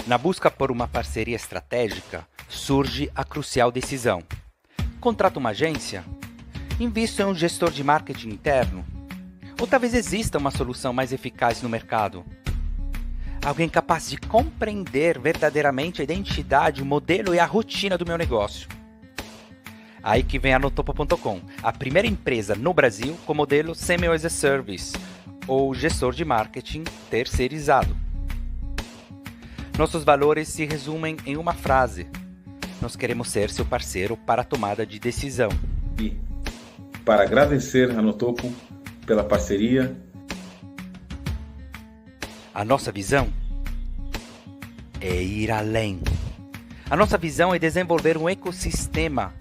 Na busca por uma parceria estratégica, surge a crucial decisão. Contrato uma agência? Invisto em um gestor de marketing interno? Ou talvez exista uma solução mais eficaz no mercado? Alguém capaz de compreender verdadeiramente a identidade, o modelo e a rotina do meu negócio. Aí que vem a Notopo.com, a primeira empresa no Brasil com modelo Semi-as-a-Service, ou gestor de marketing terceirizado. Nossos valores se resumem em uma frase: nós queremos ser seu parceiro para a tomada de decisão. E para agradecer a Notopo pela parceria, a nossa visão é ir além. A nossa visão é desenvolver um ecossistema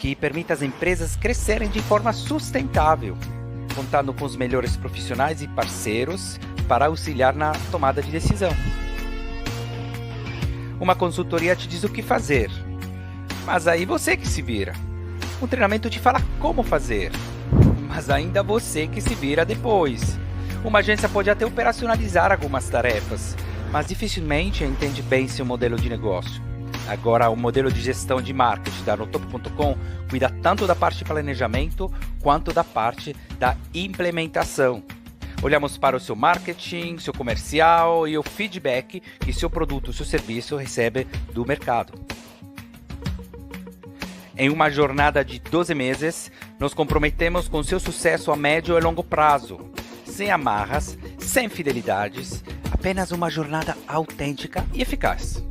que permita às empresas crescerem de forma sustentável, contando com os melhores profissionais e parceiros para auxiliar na tomada de decisão. Uma consultoria te diz o que fazer, mas aí você que se vira. Um treinamento te fala como fazer, mas ainda você que se vira depois. Uma agência pode até operacionalizar algumas tarefas, mas dificilmente entende bem seu modelo de negócio. Agora, o modelo de gestão de marketing da Notopo.com cuida tanto da parte de planejamento quanto da parte da implementação. Olhamos para o seu marketing, seu comercial e o feedback que seu produto ou seu serviço recebe do mercado. Em uma jornada de 12 meses, nos comprometemos com seu sucesso a médio e longo prazo. Sem amarras, sem fidelidades, apenas uma jornada autêntica e eficaz.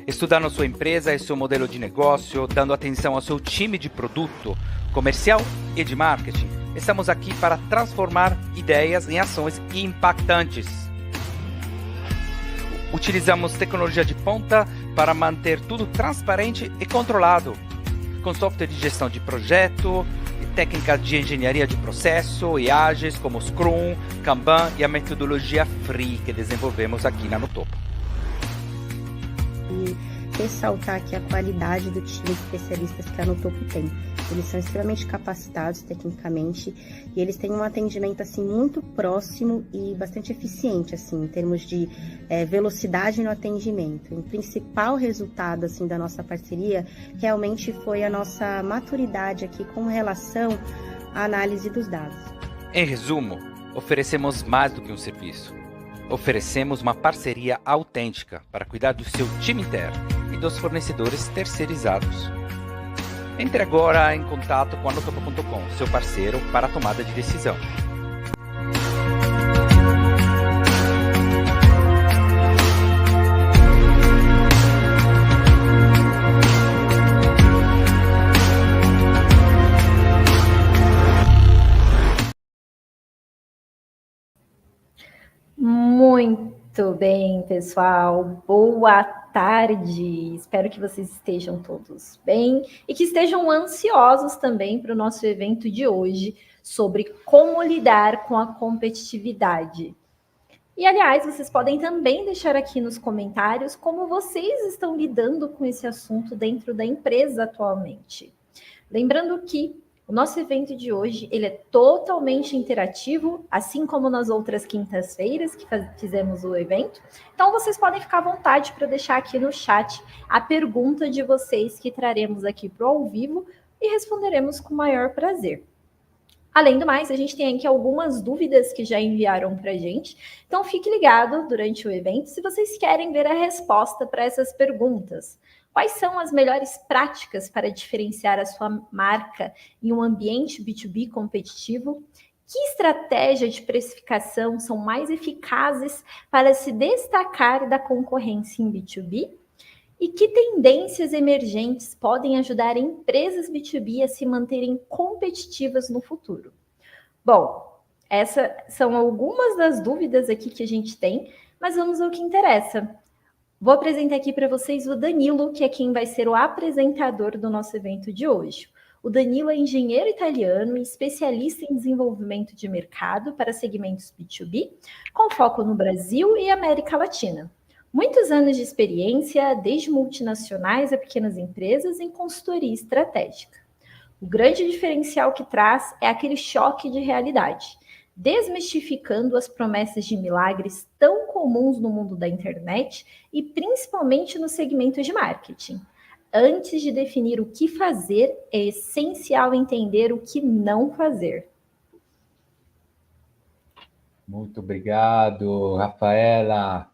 Estudando sua empresa e seu modelo de negócio, dando atenção ao seu time de produto, comercial e de marketing, estamos aqui para transformar ideias em ações impactantes. Utilizamos tecnologia de ponta para manter tudo transparente e controlado, com software de gestão de projeto, e técnicas de engenharia de processo e ágeis como Scrum, Kanban e a metodologia Free que desenvolvemos aqui na Notopo. E ressaltar aqui a qualidade do time de especialistas que a Notopo tem. Eles são extremamente capacitados tecnicamente e eles têm um atendimento assim muito próximo e bastante eficiente assim em termos de velocidade no atendimento. O principal resultado assim da nossa parceria realmente foi a nossa maturidade aqui com relação à análise dos dados. Em resumo, oferecemos mais do que um serviço. Oferecemos uma parceria autêntica para cuidar do seu time interno e dos fornecedores terceirizados. Entre agora em contato com a Notopo.com, seu parceiro para a tomada de decisão. Muito bem, pessoal. Boa tarde. Espero que vocês estejam todos bem e que estejam ansiosos também para o nosso evento de hoje sobre como lidar com a competitividade. E, aliás, vocês podem também deixar aqui nos comentários como vocês estão lidando com esse assunto dentro da empresa atualmente. Lembrando que o nosso evento de hoje ele é totalmente interativo, assim como nas outras quintas-feiras que fizemos o evento. Então, vocês podem ficar à vontade para deixar aqui no chat a pergunta de vocês que traremos aqui para o ao vivo e responderemos com o maior prazer. Além do mais, a gente tem aqui algumas dúvidas que já enviaram para a gente. Então, fique ligado durante o evento se vocês querem ver a resposta para essas perguntas. Quais são as melhores práticas para diferenciar a sua marca em um ambiente B2B competitivo? Que estratégia de precificação são mais eficazes para se destacar da concorrência em B2B? E que tendências emergentes podem ajudar empresas B2B a se manterem competitivas no futuro? Bom, essas são algumas das dúvidas aqui que a gente tem, mas vamos ao que interessa. Vou apresentar aqui para vocês o Danilo, que é quem vai ser o apresentador do nosso evento de hoje. O Danilo é engenheiro italiano e especialista em desenvolvimento de mercado para segmentos B2B, com foco no Brasil e América Latina. Muitos anos de experiência, desde multinacionais a pequenas empresas, em consultoria estratégica. O grande diferencial que traz é aquele choque de realidade, desmistificando as promessas de milagres tão comuns no mundo da internet e principalmente no segmento de marketing. Antes de definir o que fazer, é essencial entender o que não fazer. Muito obrigado, Rafaela.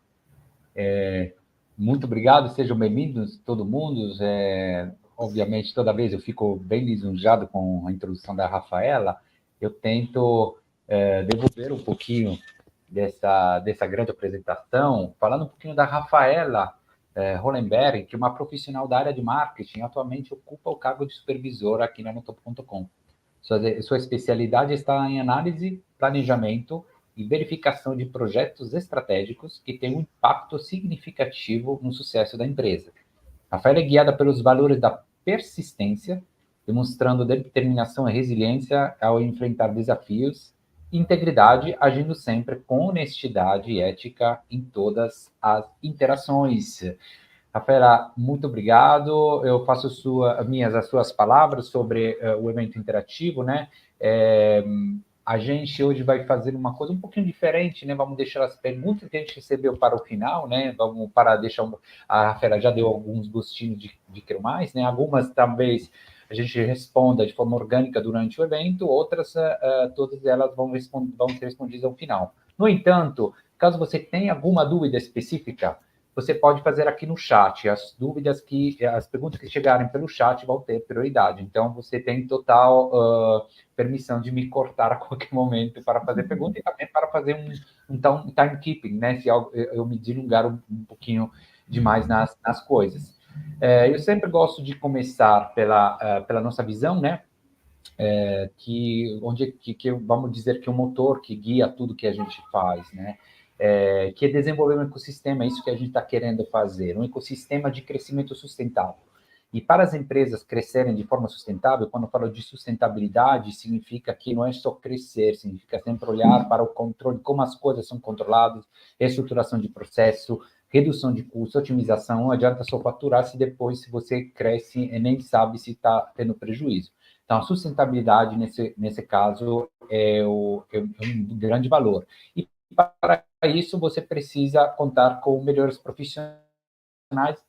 Muito obrigado, sejam bem-vindos todo mundo. Obviamente, toda vez eu fico bem lisonjeado com a introdução da Rafaela. Eu tento devolver um pouquinho dessa grande apresentação, falando um pouquinho da Rafaela Hollenberg, que é uma profissional da área de marketing, atualmente ocupa o cargo de supervisora aqui na Notopo.com. Sua especialidade está em análise, planejamento e verificação de projetos estratégicos que têm um impacto significativo no sucesso da empresa. Rafaela é guiada pelos valores da persistência, demonstrando determinação e resiliência ao enfrentar desafios, e integridade, agindo sempre com honestidade e ética em todas as interações. Rafaela, muito obrigado. Eu faço as suas palavras sobre o evento interativo, né? A gente hoje vai fazer uma coisa um pouquinho diferente, né? Vamos deixar as perguntas que a gente recebeu para o final, né? Vamos para deixar... A Rafaela já deu alguns gostinhos de quero mais, né? Algumas, talvez, a gente responda de forma orgânica durante o evento, outras, todas elas vão ser respondidas ao final. No entanto, caso você tenha alguma dúvida específica, você pode fazer aqui no chat. As perguntas que chegarem pelo chat vão ter prioridade. Então, você tem total permissão de me cortar a qualquer momento para fazer pergunta e também para fazer um timekeeping, né? Se eu me dilungar um pouquinho demais nas coisas. Eu sempre gosto de começar pela nossa visão, né? Vamos dizer que é o motor que guia tudo que a gente faz, né? Que é desenvolver um ecossistema, é isso que a gente está querendo fazer, um ecossistema de crescimento sustentável. E para as empresas crescerem de forma sustentável, quando eu falo de sustentabilidade, significa que não é só crescer, significa sempre olhar para o controle, como as coisas são controladas, estruturação de processo, redução de custos, otimização. Não adianta só faturar se depois, se você cresce e nem sabe se está tendo prejuízo. Então, a sustentabilidade, nesse caso, é um grande valor. E para isso, você precisa contar com melhores profissionais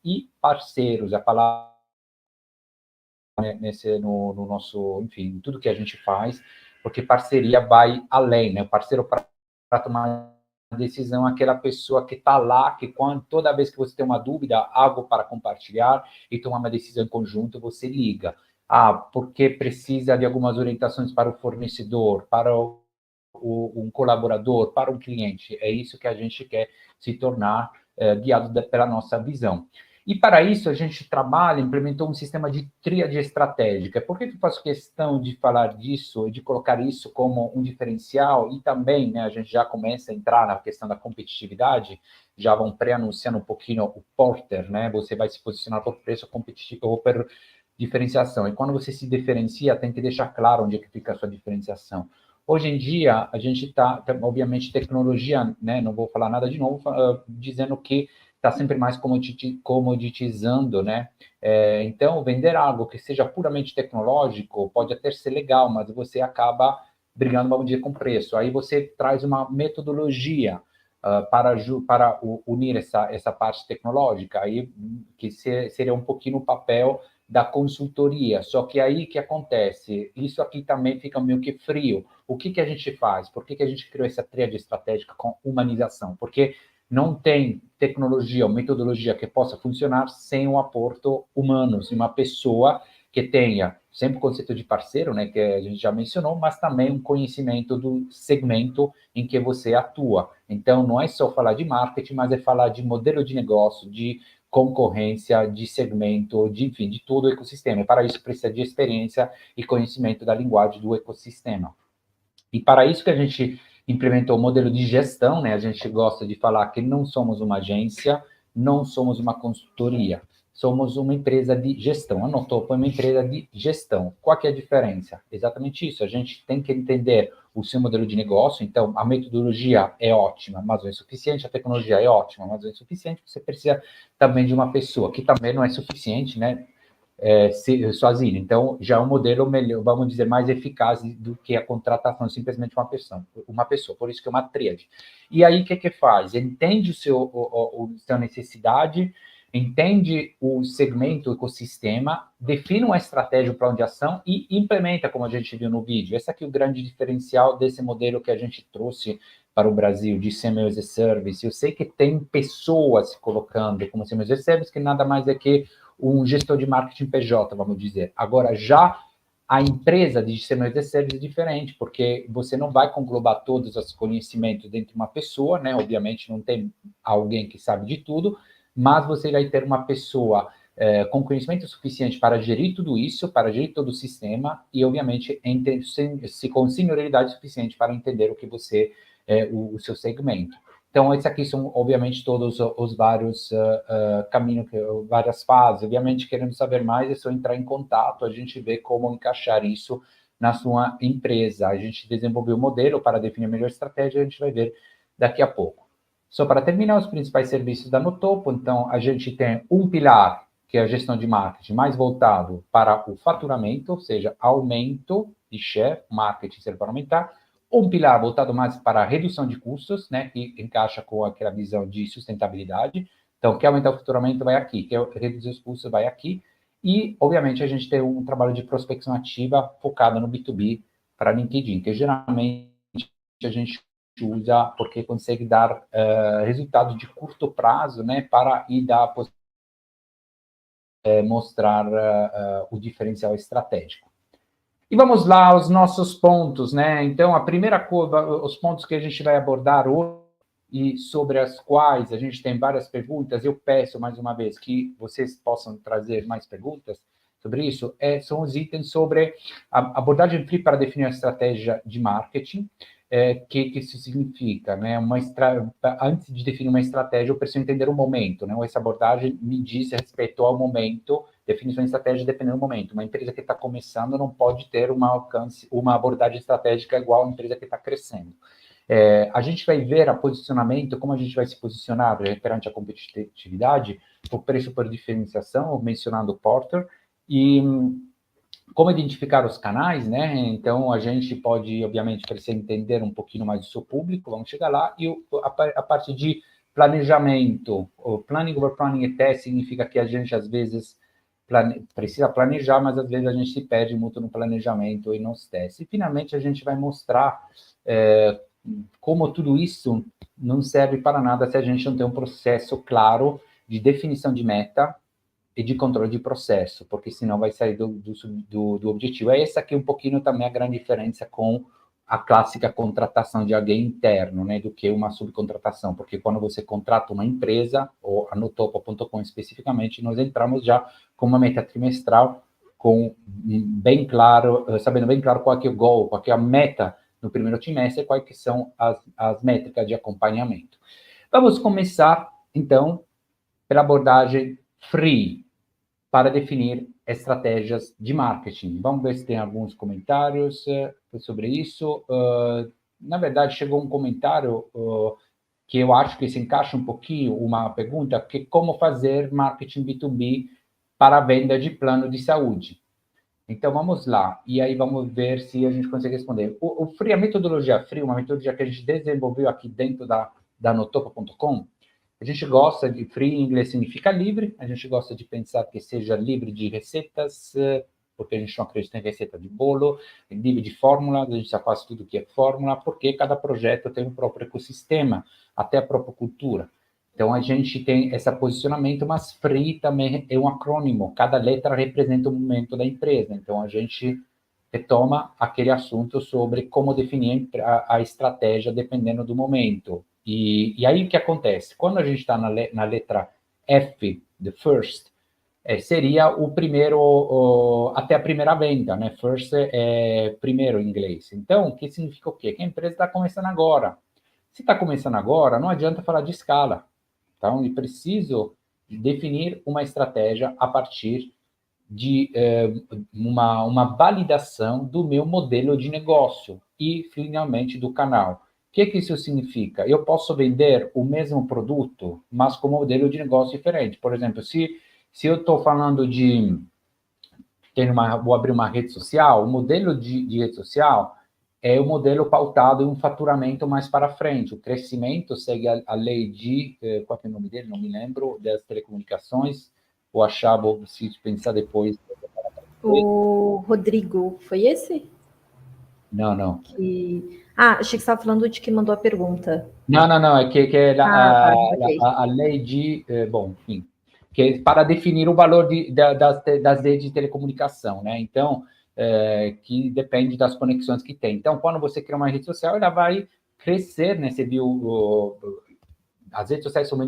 e parceiros. A palavra no nosso, enfim, tudo que a gente faz, porque parceria vai além, né? O parceiro para tomar uma decisão é aquela pessoa que está lá, que toda vez que você tem uma dúvida, algo para compartilhar e tomar uma decisão em conjunto, você liga. Porque precisa de algumas orientações para o fornecedor, para um colaborador, para um cliente. É isso que a gente quer se tornar, guiado pela nossa visão. E para isso a gente implementou um sistema de tríade estratégica. Por que eu faço questão de falar disso, de colocar isso como um diferencial? E também, né, a gente já começa a entrar na questão da competitividade, já vão pré-anunciando um pouquinho o Porter, né? Você vai se posicionar por preço competitivo ou por diferenciação. E quando você se diferencia, tem que deixar claro onde é que fica a sua diferenciação. Hoje em dia, a gente está, obviamente, tecnologia, né? Não vou falar nada de novo, dizendo que está sempre mais comoditizando, né? Então, vender algo que seja puramente tecnológico pode até ser legal, mas você acaba brigando, vamos dizer, com preço. Aí você traz uma metodologia para unir essa parte tecnológica, aí que seria um pouquinho o papel da consultoria. Só que aí que acontece? Isso aqui também fica meio que frio. O que a gente faz? Por que a gente criou essa tríade estratégica com humanização? Porque não tem tecnologia ou metodologia que possa funcionar sem o aporto humano, sem uma pessoa que tenha sempre o conceito de parceiro, né, que a gente já mencionou, mas também um conhecimento do segmento em que você atua. Então, não é só falar de marketing, mas é falar de modelo de negócio, de concorrência, de segmento, enfim, de todo o ecossistema. E para isso precisa de experiência e conhecimento da linguagem do ecossistema. E para isso que a gente implementou o modelo de gestão, né? A gente gosta de falar que não somos uma agência, não somos uma consultoria, somos uma empresa de gestão. A Notopo é uma empresa de gestão. Qual que é a diferença? Exatamente isso. A gente tem que entender o seu modelo de negócio. Então, a metodologia é ótima, mas não é suficiente. A tecnologia é ótima, mas não é suficiente. Você precisa também de uma pessoa, que também não é suficiente, né? Sozinho. Então, já é um modelo melhor, vamos dizer, mais eficaz do que a contratação simplesmente uma pessoa. Por isso que é uma tríade. E aí, o que faz? Entende a sua necessidade, entende o segmento, o ecossistema, define uma estratégia, um plano de ação e implementa, como a gente viu no vídeo. Esse aqui é o grande diferencial desse modelo que a gente trouxe para o Brasil, de CMO as a Service. Eu sei que tem pessoas se colocando como CMO as a Service, que nada mais é que um gestor de marketing PJ, vamos dizer. Agora, já a empresa de CMO as a Service é diferente, porque você não vai conglobar todos os conhecimentos dentro de uma pessoa, né? Obviamente, não tem alguém que sabe de tudo, mas você vai ter uma pessoa com conhecimento suficiente para gerir tudo isso, para gerir todo o sistema e, obviamente, com senioridade suficiente para entender o que você o seu segmento. Então, esses aqui são, obviamente, todos os vários caminhos, várias fases. Obviamente, querendo saber mais, é só entrar em contato, a gente vê como encaixar isso na sua empresa. A gente desenvolveu um modelo para definir a melhor estratégia, a gente vai ver daqui a pouco. Só para terminar, os principais serviços da Notopo. Então, a gente tem um pilar, que é a gestão de marketing, mais voltado para o faturamento, ou seja, aumento de share, marketing serve para aumentar. Um pilar voltado mais para a redução de custos, né, que encaixa com aquela visão de sustentabilidade. Então, quer aumentar o faturamento, vai aqui. Quer reduzir os custos, vai aqui. E, obviamente, a gente tem um trabalho de prospecção ativa focado no B2B para LinkedIn, que geralmente a gente usa porque consegue dar resultados de curto prazo, né, para ir dar mostrar o diferencial estratégico. E vamos lá aos nossos pontos, né? Então, a primeira coisa, os pontos que a gente vai abordar hoje e sobre as quais a gente tem várias perguntas, eu peço mais uma vez que vocês possam trazer mais perguntas sobre isso, são os itens sobre a abordagem free para definir a estratégia de marketing. Que isso significa, né? Antes de definir uma estratégia, eu preciso entender o momento, né? Essa abordagem me diz respeito ao momento, definição de estratégia dependendo do momento. Uma empresa que está começando não pode ter uma abordagem estratégica igual a uma empresa que está crescendo. A gente vai ver o posicionamento, como a gente vai se posicionar perante a competitividade, o preço por diferenciação, mencionando o Porter, e como identificar os canais, né? Então, a gente pode, obviamente, para você entender um pouquinho mais do seu público, vamos chegar lá, e a parte de planejamento, o planning over planning e test significa que a gente, às vezes, precisa planejar, mas, às vezes, a gente se perde muito no planejamento e nos testes. E, finalmente, a gente vai mostrar como tudo isso não serve para nada se a gente não tem um processo claro de definição de meta e de controle de processo, porque senão vai sair do objetivo. Essa aqui um pouquinho também a grande diferença com a clássica contratação de alguém interno, né, do que uma subcontratação, porque quando você contrata uma empresa, ou a Notopo.com especificamente, nós entramos já com uma meta trimestral, com bem claro, sabendo bem claro qual é o goal, qual é a meta no primeiro trimestre, quais que são as métricas de acompanhamento. Vamos começar, então, pela abordagem free, para definir estratégias de marketing. Vamos ver se tem alguns comentários sobre isso. Na verdade, chegou um comentário que eu acho que se encaixa um pouquinho, uma pergunta, que é como fazer marketing B2B para a venda de plano de saúde. Então, vamos lá. E aí, vamos ver se a gente consegue responder. O Free, a metodologia Free, uma metodologia que a gente desenvolveu aqui dentro da Notopo.com, a gente gosta de free, em inglês significa livre, a gente gosta de pensar que seja livre de receitas, porque a gente não acredita em receita de bolo, livre de fórmulas, a gente já faz tudo que é fórmula, porque cada projeto tem o próprio ecossistema, até a própria cultura. Então, a gente tem esse posicionamento, mas free também é um acrônimo, cada letra representa um momento da empresa, então a gente retoma aquele assunto sobre como definir a estratégia dependendo do momento. E aí o que acontece? Quando a gente está na letra F, the first, seria o primeiro, até a primeira venda, né? First é primeiro em inglês. Então, o que significa o quê? Que a empresa está começando agora. Se está começando agora, não adianta falar de escala. Então, eu preciso definir uma estratégia a partir de uma validação do meu modelo de negócio e, finalmente, do canal. O que isso significa? Eu posso vender o mesmo produto, mas com um modelo de negócio diferente. Por exemplo, se eu estou falando de... vou abrir uma rede social, o modelo de rede social é o modelo pautado em um faturamento mais para frente. O crescimento segue a lei de... qual é o nome dele? Não me lembro. Das telecomunicações. Vou achar, vou preciso pensar depois. O Rodrigo, foi esse? Não. Achei que você estava falando de quem mandou a pergunta. Não, é que é okay. a lei de... bom, enfim, que é para definir o valor das redes de telecomunicação, né? Então, que depende das conexões que tem. Então, quando você cria uma rede social, ela vai crescer, né? Você viu... as redes sociais são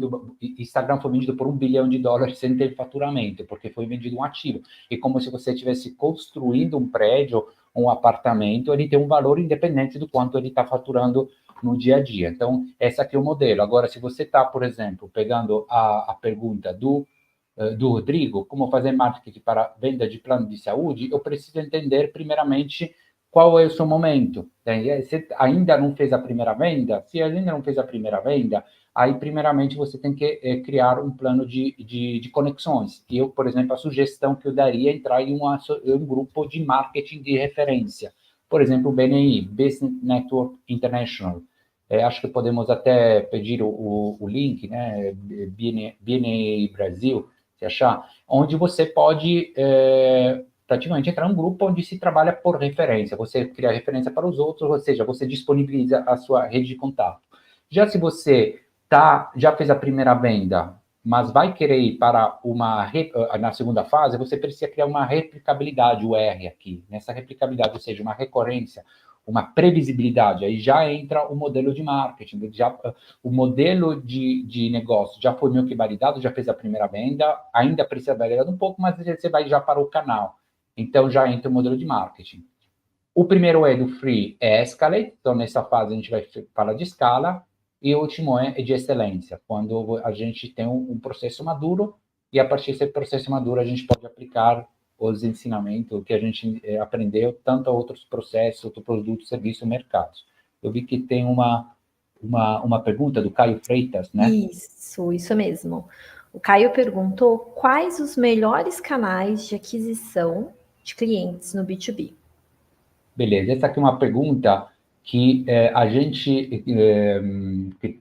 Instagram foi vendido por $1 bilhão sem ter faturamento, porque foi vendido um ativo. E como se você estivesse construindo um prédio, um apartamento, ele tem um valor independente do quanto ele está faturando no dia a dia. Então, esse aqui é o modelo. Agora, se você está, por exemplo, pegando a pergunta do Rodrigo, como fazer marketing para venda de plano de saúde, eu preciso entender, primeiramente, qual é o seu momento. Você ainda não fez a primeira venda? Se ainda não fez a primeira venda, aí, primeiramente, você tem que criar um plano de conexões. Eu, por exemplo, a sugestão que eu daria é entrar em um grupo de marketing de referência. Por exemplo, o BNI, Business Network International. Acho que podemos até pedir o link, né? BNI Brasil, se achar, onde você pode... praticamente entrar em um grupo onde se trabalha por referência. Você cria referência para os outros, ou seja, você disponibiliza a sua rede de contato. Já se você já fez a primeira venda, mas vai querer ir para na segunda fase, você precisa criar uma replicabilidade, o R aqui. Nessa replicabilidade, ou seja, uma recorrência, uma previsibilidade. Aí já entra o modelo de marketing, o modelo de negócio já foi meio que validado, já fez a primeira venda, ainda precisa validar um pouco, mas você vai já para o canal. Então, já entra o modelo de marketing. O primeiro do Free é Escalate, então nessa fase a gente vai falar de escala, e o último é de excelência, quando a gente tem um processo maduro, e a partir desse processo maduro a gente pode aplicar os ensinamentos que a gente aprendeu, tanto a outros processos, outros produtos, serviços, mercados. Eu vi que tem uma pergunta do Caio Freitas, né? Isso mesmo. O Caio perguntou quais os melhores canais de aquisição de clientes no B2B. Beleza, essa aqui é uma pergunta que a gente,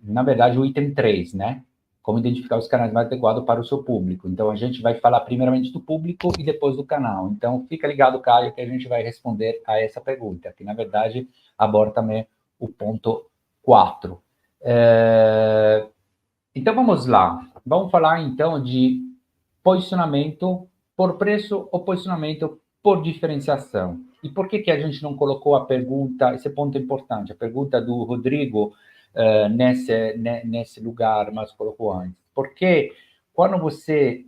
na verdade, o item 3, né? Como identificar os canais mais adequados para o seu público. Então, a gente vai falar primeiramente do público e depois do canal. Então, fica ligado, Caio, que a gente vai responder a essa pergunta, que, na verdade, aborda também o ponto 4. Então, vamos lá. Vamos falar, então, de posicionamento por preço ou posicionamento por diferenciação. E por que a gente não colocou a pergunta, esse ponto é importante, a pergunta do Rodrigo nesse lugar, mas colocou antes? Porque quando você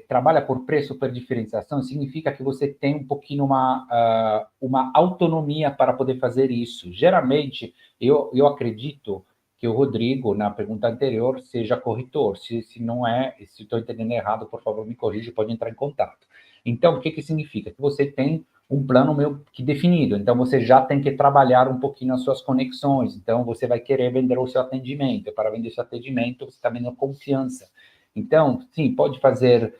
trabalha por preço por diferenciação, significa que você tem um pouquinho uma autonomia para poder fazer isso. Geralmente, eu acredito que o Rodrigo, na pergunta anterior, seja corretor. Se não é, se estou entendendo errado, por favor, me corrija, pode entrar em contato. Então, o que significa? Que você tem um plano meio que definido, então você já tem que trabalhar um pouquinho as suas conexões, então você vai querer vender o seu atendimento, para vender seu atendimento você está vendendo confiança. Então, sim, pode fazer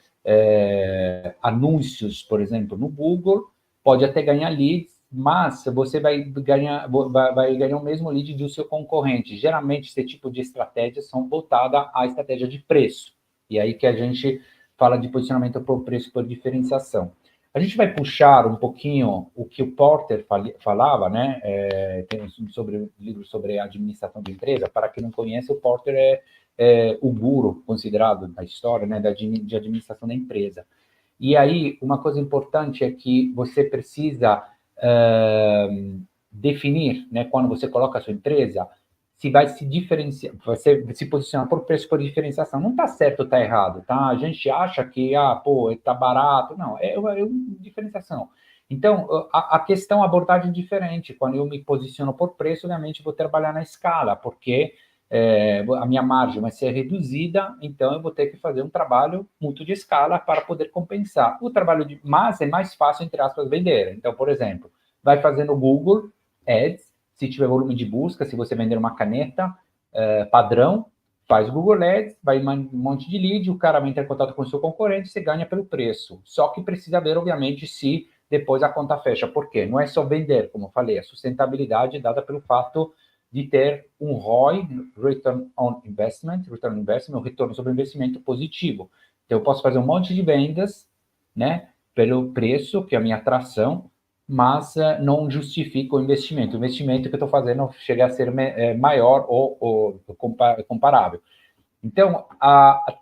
anúncios, por exemplo, no Google, pode até ganhar leads, mas você vai ganhar o mesmo lead do seu concorrente. Geralmente, esse tipo de estratégias são voltadas à estratégia de preço. E aí que a gente fala de posicionamento por preço por diferenciação. A gente vai puxar um pouquinho o que o Porter falava, né? Tem um livro sobre administração de empresa. Para quem não conhece, o Porter é o guru considerado da história, né, de administração da empresa. E aí, uma coisa importante é que você precisa definir, né, quando você coloca a sua empresa, se vai se diferenciar, você se posicionar por preço por diferenciação. Não está certo ou está errado, tá? A gente acha que, está barato. Não, é uma diferenciação. Então, a questão, a abordagem é diferente. Quando eu me posiciono por preço, obviamente, vou trabalhar na escala, porque a minha margem vai ser reduzida, então eu vou ter que fazer um trabalho muito de escala para poder compensar. O trabalho mas é mais fácil, entre aspas, vender. Então, por exemplo, vai fazer no Google Ads, se tiver volume de busca, se você vender uma caneta padrão, faz o Google Ads, vai um monte de lead, o cara vai entrar em contato com o seu concorrente, você ganha pelo preço. Só que precisa ver, obviamente, se depois a conta fecha. Por quê? Não é só vender, como eu falei, a sustentabilidade é dada pelo fato de ter um ROI, Return on Investment, um retorno sobre investimento positivo. Então, eu posso fazer um monte de vendas, né, pelo preço, que é a minha atração, mas não justifica o investimento. O investimento que eu estou fazendo chega a ser maior ou comparável. Então,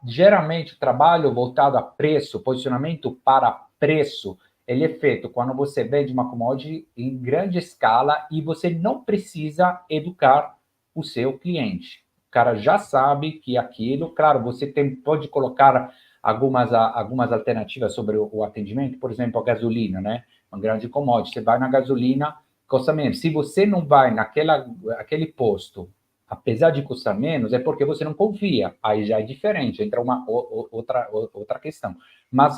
geralmente, o trabalho voltado a preço, posicionamento para preço, ele é feito quando você vende uma commodity em grande escala e você não precisa educar o seu cliente. O cara já sabe que aquilo, claro, você pode colocar algumas alternativas sobre o atendimento, por exemplo, a gasolina, né? Uma grande commodity. Você vai na gasolina, custa menos. Se você não vai naquele posto, apesar de custar menos, é porque você não confia. Aí já é diferente, entra uma outra questão. Mas,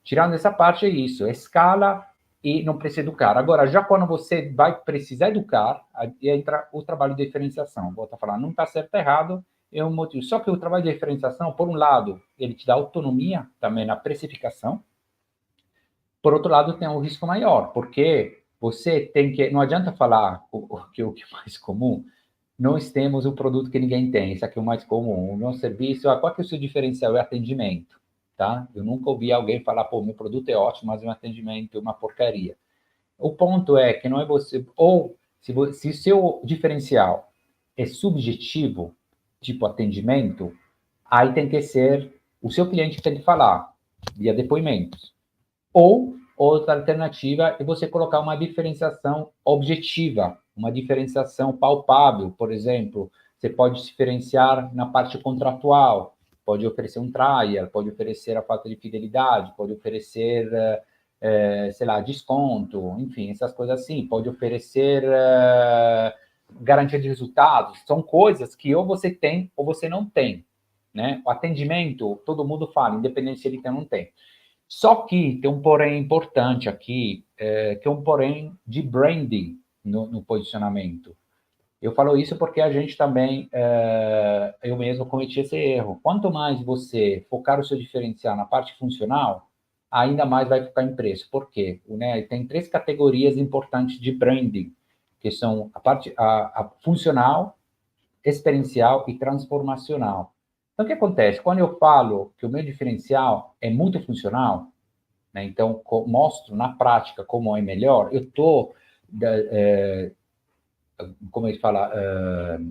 tirando essa parte, é isso. Escala e não precisa educar. Agora, já quando você vai precisar educar, entra o trabalho de diferenciação. Volto a falar, não está certo ou errado, é um motivo. Só que o trabalho de diferenciação, por um lado, ele te dá autonomia também na precificação. Por outro lado, tem um risco maior, porque você tem que... Não adianta falar o que é mais comum. Nós temos um produto que ninguém tem. Isso aqui é o mais comum. O nosso serviço... qual que é o seu diferencial? É atendimento, tá? Eu nunca ouvi alguém falar, meu produto é ótimo, mas o atendimento é uma porcaria. O ponto é que não é você... Ou, se o seu diferencial é subjetivo, tipo atendimento, aí tem que ser o seu cliente que tem que falar, via depoimentos. Ou, outra alternativa é você colocar uma diferenciação objetiva, uma diferenciação palpável. Por exemplo, você pode se diferenciar na parte contratual, pode oferecer um trial, pode oferecer a falta de fidelidade, pode oferecer, desconto, enfim, essas coisas assim. Pode oferecer garantia de resultados. São coisas que ou você tem ou você não tem, né? O atendimento, todo mundo fala, independente se ele tem ou não tem. Só que tem um porém importante aqui, que é um porém de branding no posicionamento. Eu falo isso porque a gente também, eu mesmo cometi esse erro. Quanto mais você focar o seu diferencial na parte funcional, ainda mais vai focar em preço. Por quê? Tem 3 categorias importantes de branding, que são a parte funcional, experiencial e transformacional. Então, o que acontece? Quando eu falo que o meu diferencial é muito funcional, né, então mostro na prática como é melhor, eu estou, como ele fala,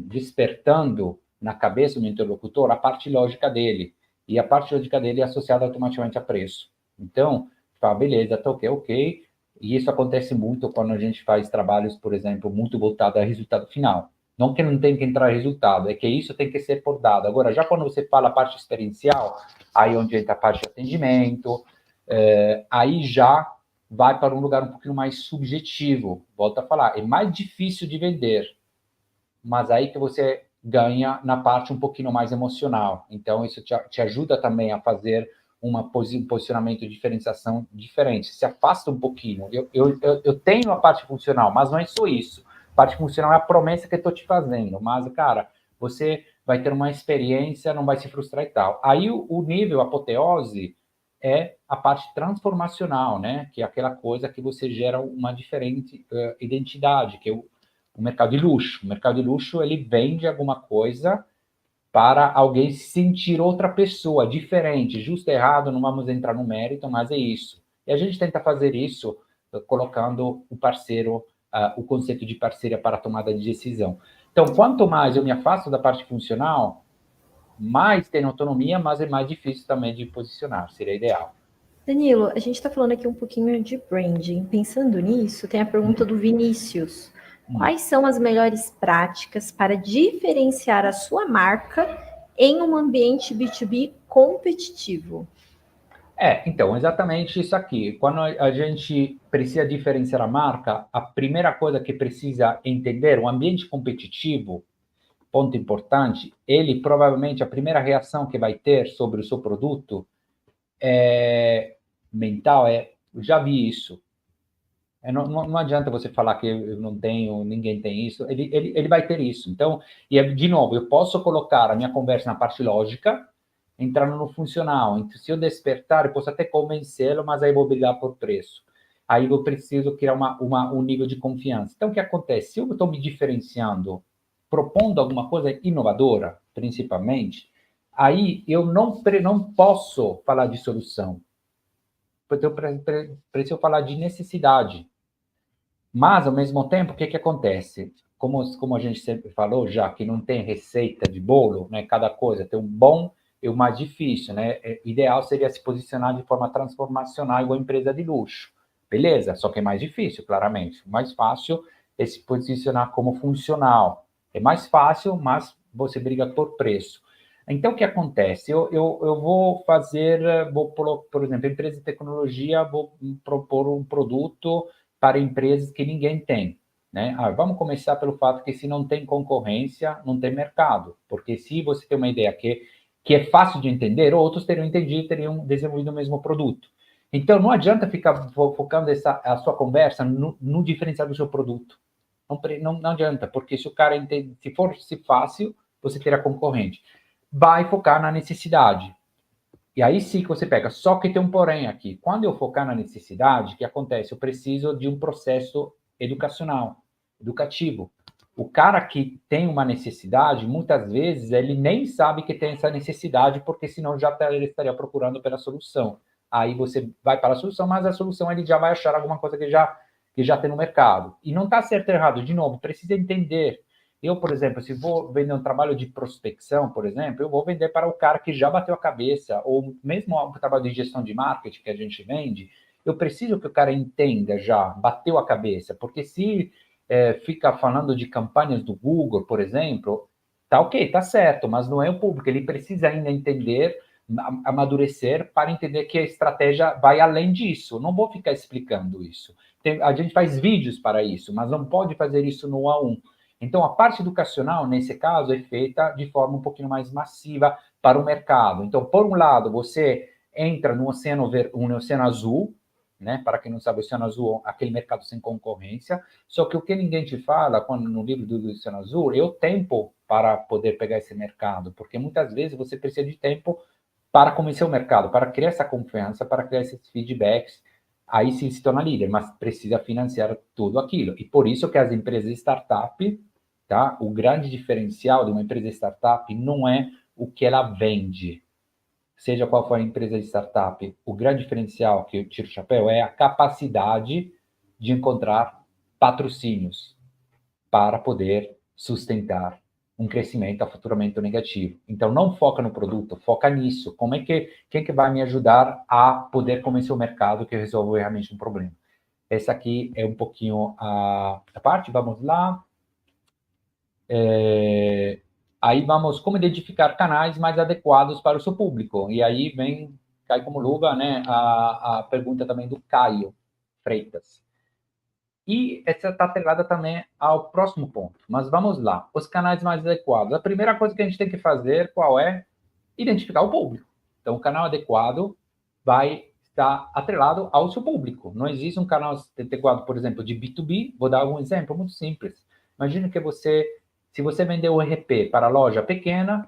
despertando na cabeça do meu interlocutor a parte lógica dele. E a parte lógica dele é associada automaticamente a preço. Então, fala, beleza, tá ok. E isso acontece muito quando a gente faz trabalhos, por exemplo, muito voltados a resultado final. Não que não tem que entrar resultado, é que isso tem que ser por dado. Agora, já quando você fala a parte experiencial, aí onde entra a parte de atendimento, aí já vai para um lugar um pouquinho mais subjetivo. Volto a falar, é mais difícil de vender, mas aí que você ganha na parte um pouquinho mais emocional. Então, isso te ajuda também a fazer um posicionamento de diferenciação diferente. Se afasta um pouquinho. Eu tenho a parte funcional, mas não é só isso. A parte funcional é a promessa que eu estou te fazendo. Mas, cara, você vai ter uma experiência, não vai se frustrar e tal. Aí o nível apoteose é a parte transformacional, né? Que é aquela coisa que você gera uma diferente identidade, que é o mercado de luxo. O mercado de luxo, ele vende alguma coisa para alguém sentir outra pessoa, diferente. Justo ou errado, não vamos entrar no mérito, mas é isso. E a gente tenta fazer isso colocando o parceiro, o conceito de parceria para a tomada de decisão. Então, quanto mais eu me afasto da parte funcional, mais tem autonomia, mas é mais difícil também de posicionar, seria ideal. Danilo, a gente está falando aqui um pouquinho de branding. Pensando nisso, tem a pergunta do Vinícius. Quais são as melhores práticas para diferenciar a sua marca em um ambiente B2B competitivo? Então, exatamente isso aqui. Quando a gente precisa diferenciar a marca, a primeira coisa que precisa entender, o ambiente competitivo, ponto importante, ele provavelmente, a primeira reação que vai ter sobre o seu produto mental já vi isso. Não adianta você falar que eu não tenho, ninguém tem isso, ele vai ter isso. Então, de novo, eu posso colocar a minha conversa na parte lógica, entrando no funcional. Então, se eu despertar, eu posso até convencê-lo, mas aí eu vou brigar por preço. Aí eu preciso criar um nível de confiança. Então, o que acontece? Se eu estou me diferenciando, propondo alguma coisa inovadora, principalmente, aí eu não posso falar de solução. Eu preciso falar de necessidade. Mas, ao mesmo tempo, o que acontece? Como a gente sempre falou já, que não tem receita de bolo, né? Cada coisa tem um bom e o mais difícil, né? Ideal seria se posicionar de forma transformacional igual empresa de luxo. Beleza, só que é mais difícil, claramente. O mais fácil é se posicionar como funcional. É mais fácil, mas você briga por preço. Então, o que acontece? Eu vou por exemplo, empresa de tecnologia, vou propor um produto para empresas que ninguém tem, né? Vamos começar pelo fato que se não tem concorrência, não tem mercado. Porque se você tem uma ideia que é fácil de entender, outros teriam entendido e teriam desenvolvido o mesmo produto. Então, não adianta ficar focando a sua conversa no diferencial do seu produto. Não adianta, porque se o cara entende, se for fácil, você terá concorrente. Vai focar na necessidade. E aí sim que você pega. Só que tem um porém aqui. Quando eu focar na necessidade, o que acontece? Eu preciso de um processo educativo. O cara que tem uma necessidade, muitas vezes, ele nem sabe que tem essa necessidade, porque senão ele estaria procurando pela solução. Aí você vai para a solução, mas a solução ele já vai achar alguma coisa que já tem no mercado. E não está certo ou errado. De novo, precisa entender. Eu, por exemplo, se vou vender um trabalho de prospecção, por exemplo, eu vou vender para o cara que já bateu a cabeça, ou mesmo o trabalho de gestão de marketing que a gente vende, eu preciso que o cara entenda já, bateu a cabeça, porque se fica falando de campanhas do Google, por exemplo, tá ok, tá certo, mas não é o público, ele precisa ainda entender, amadurecer para entender que a estratégia vai além disso. Não vou ficar explicando isso. A gente faz vídeos para isso, mas não pode fazer isso no 1 a 1. Então, a parte educacional, nesse caso, é feita de forma um pouquinho mais massiva para o mercado. Então, por um lado, você entra no oceano azul, né? Para quem não sabe, o oceano azul é aquele mercado sem concorrência. Só que o que ninguém te fala no livro do oceano azul é o tempo para poder pegar esse mercado, porque muitas vezes você precisa de tempo para convencer o mercado, para criar essa confiança, para criar esses feedbacks. Aí sim se torna líder, mas precisa financiar tudo aquilo. E por isso que as empresas startup, tá? O grande diferencial de uma empresa startup não é o que ela vende. Seja qual for a empresa de startup, o grande diferencial que eu tiro o chapéu é a capacidade de encontrar patrocínios para poder sustentar um crescimento a faturamento negativo. Então, não foca no produto, foca nisso. Quem que vai me ajudar a poder convencer o mercado que eu resolvo realmente um problema? Essa aqui é um pouquinho a parte, vamos lá. Aí vamos como identificar canais mais adequados para o seu público. E aí cai como luva, né, a pergunta também do Caio Freitas. E essa está atrelada também ao próximo ponto. Mas vamos lá, os canais mais adequados. A primeira coisa que a gente tem que fazer, qual é? Identificar o público. Então, o canal adequado vai estar atrelado ao seu público. Não existe um canal adequado, por exemplo, de B2B. Vou dar um exemplo muito simples. Imagina que se você vender o RP para loja pequena,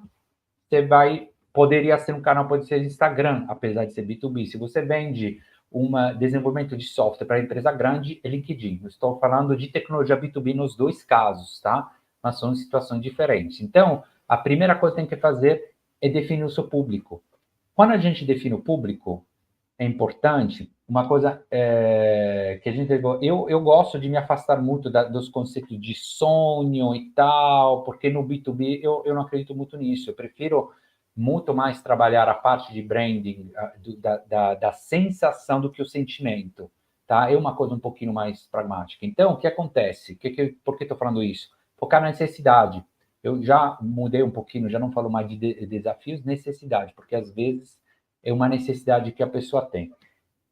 poderia ser um canal, pode ser Instagram, apesar de ser B2B. Se você vende desenvolvimento de software para empresa grande, é LinkedIn. Eu estou falando de tecnologia B2B nos dois casos, tá? Mas são situações diferentes. Então, a primeira coisa que tem que fazer é definir o seu público. Quando a gente define o público, é importante, uma coisa que a gente... Eu gosto de me afastar muito dos conceitos de sonho e tal, porque no B2B eu não acredito muito nisso. Eu prefiro muito mais trabalhar a parte de branding, da sensação do que o sentimento, tá? É uma coisa um pouquinho mais pragmática. Então, o que acontece? Por que estou falando isso? Focar na necessidade. Eu já mudei um pouquinho, já não falo mais de desafios, necessidade, porque às vezes é uma necessidade que a pessoa tem.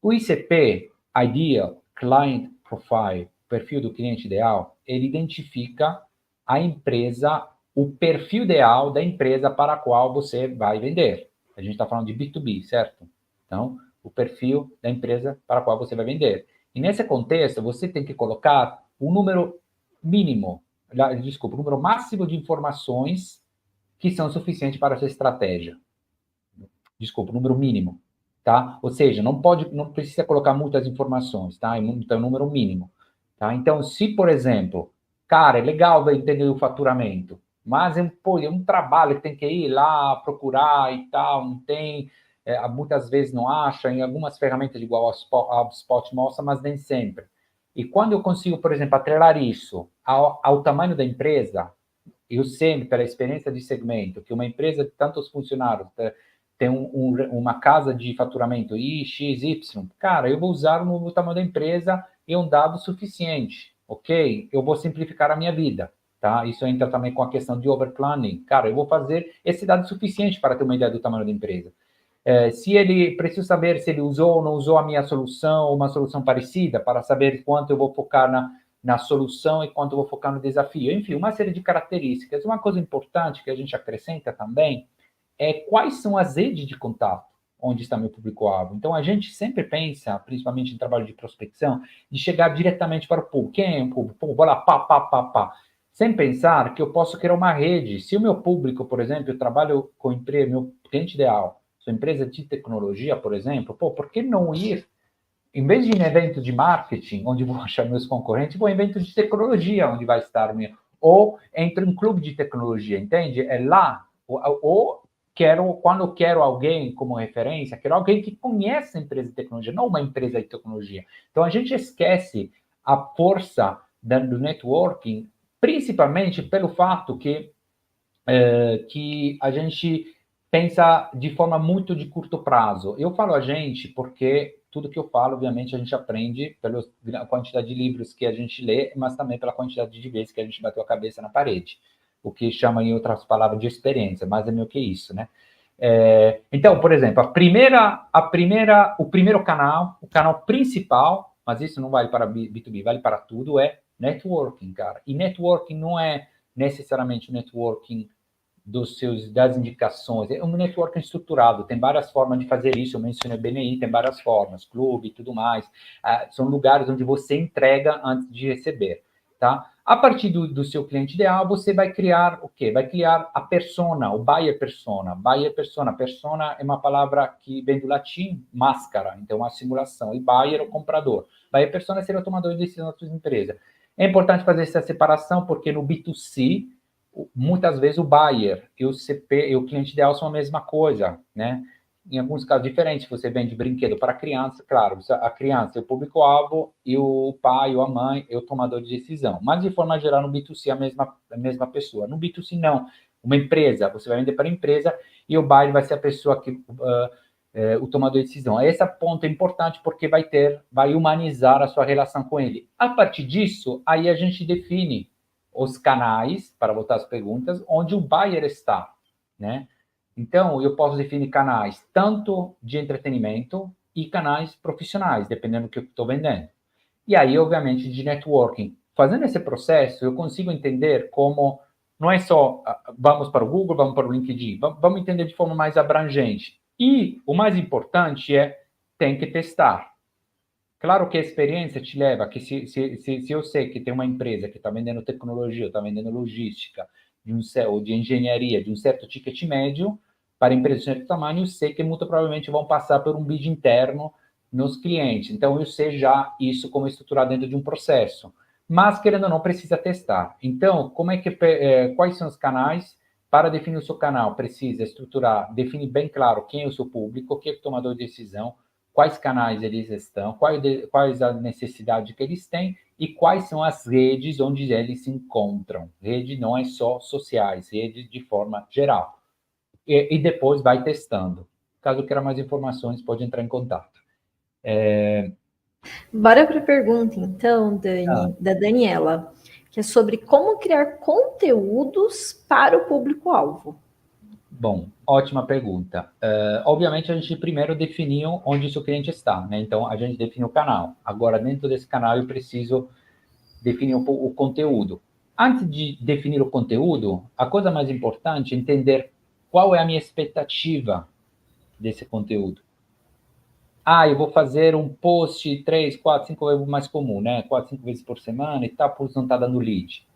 O ICP, Ideal Client Profile, perfil do cliente ideal, ele identifica a empresa, o perfil ideal da empresa para a qual você vai vender. A gente está falando de B2B, certo? Então, o perfil da empresa para a qual você vai vender. E nesse contexto, você tem que colocar um número número máximo de informações que são suficientes para a sua estratégia. Número mínimo, tá? Ou seja, não precisa colocar muitas informações, tá? Então, número mínimo, tá? Então, se, por exemplo, cara, é legal entender o faturamento, mas é um trabalho que tem que ir lá, procurar e tal, não tem, muitas vezes não acha, em algumas ferramentas igual a HubSpot mostra, mas nem sempre. E quando eu consigo, por exemplo, atrelar isso ao tamanho da empresa, eu sei, pela experiência de segmento, que uma empresa de tantos funcionários tem uma casa de faturamento XY, cara, eu vou usar o tamanho da empresa e um dado suficiente, ok? Eu vou simplificar a minha vida, tá? Isso entra também com a questão de overplanning. Cara, eu vou fazer esse dado suficiente para ter uma ideia do tamanho da empresa. Se ele precisa saber se ele usou ou não usou a minha solução ou uma solução parecida, para saber quanto eu vou focar na solução e quanto eu vou focar no desafio. Enfim, uma série de características. Uma coisa importante que a gente acrescenta também é quais são as redes de contato onde está meu público-alvo. Então, a gente sempre pensa, principalmente em trabalho de prospecção, de chegar diretamente para o público. Quem é o público? Pô, vou lá, pá. Sem pensar que eu posso criar uma rede. Se o meu público, por exemplo, eu trabalho com empresa, meu cliente ideal, sua empresa de tecnologia, por exemplo, por que não ir, em vez de ir em evento de marketing, onde vou achar meus concorrentes, vou em evento de tecnologia, onde vai estar ou entro em um clube de tecnologia, entende? É lá, quando eu quero alguém como referência, quero alguém que conhece a empresa de tecnologia, não uma empresa de tecnologia. Então, a gente esquece a força do networking, principalmente pelo fato que a gente pensa de forma muito de curto prazo. Eu falo a gente porque tudo que eu falo, obviamente, a gente aprende pela quantidade de livros que a gente lê, mas também pela quantidade de vezes que a gente bateu a cabeça na parede. O que chama, em outras palavras, de experiência, mas é meio que isso, né? Então, por exemplo, o primeiro canal, o canal principal, mas isso não vale para B2B, vale para tudo, é networking, cara. E networking não é necessariamente o networking das indicações, é um networking estruturado, tem várias formas de fazer isso, eu mencionei o BNI, tem várias formas, clube e tudo mais, são lugares onde você entrega antes de receber, tá? A partir do seu cliente ideal, você vai criar o quê? Vai criar a persona, o buyer persona. Buyer persona. Persona é uma palavra que vem do latim, máscara, então a simulação. E buyer é o comprador. Buyer persona seria o tomador de decisão da sua empresa. É importante fazer essa separação, porque no B2C, muitas vezes o buyer e o CP e o cliente ideal são a mesma coisa, né? Em alguns casos diferentes, você vende brinquedo para criança, claro, a criança é o público-alvo e o pai ou a mãe é o tomador de decisão. Mas, de forma geral, no B2C é a mesma pessoa. No B2C, não. Uma empresa, você vai vender para a empresa e o buyer vai ser a pessoa que o tomador de decisão. Esse ponto é importante porque vai humanizar a sua relação com ele. A partir disso, aí a gente define os canais, para voltar às perguntas, onde o buyer está, né? Então, eu posso definir canais tanto de entretenimento e canais profissionais, dependendo do que eu estou vendendo. E aí, obviamente, de networking. Fazendo esse processo, eu consigo entender como não é só vamos para o Google, vamos para o LinkedIn, vamos entender de forma mais abrangente. E o mais importante tem que testar. Claro que a experiência te leva, que se eu sei que tem uma empresa que está vendendo tecnologia, está vendendo logística, ou de engenharia, de um certo ticket médio, para empresas de certo tamanho, eu sei que muito provavelmente vão passar por um bid interno nos clientes. Então, eu sei já isso como estruturar dentro de um processo. Mas, querendo ou não, precisa testar. Então, quais são os canais? Para definir o seu canal, precisa estruturar, definir bem claro quem é o seu público, quem é o tomador de decisão, quais canais eles estão, quais a necessidade que eles têm e quais são as redes onde eles se encontram. Rede não é só sociais, rede de forma geral. E depois vai testando. Caso queira mais informações, pode entrar em contato. Bora para a pergunta, então, Dani, da Daniela, que é sobre como criar conteúdos para o público-alvo. Bom, ótima pergunta. Obviamente, a gente primeiro definiu onde o seu cliente está, né? Então, a gente definiu o canal. Agora, dentro desse canal, eu preciso definir o conteúdo. Antes de definir o conteúdo, a coisa mais importante é entender qual é a minha expectativa desse conteúdo. Eu vou fazer um post 3, 4, 5 vezes mais comum, né? 4, 5 vezes por semana e tal, por não tá dando lead.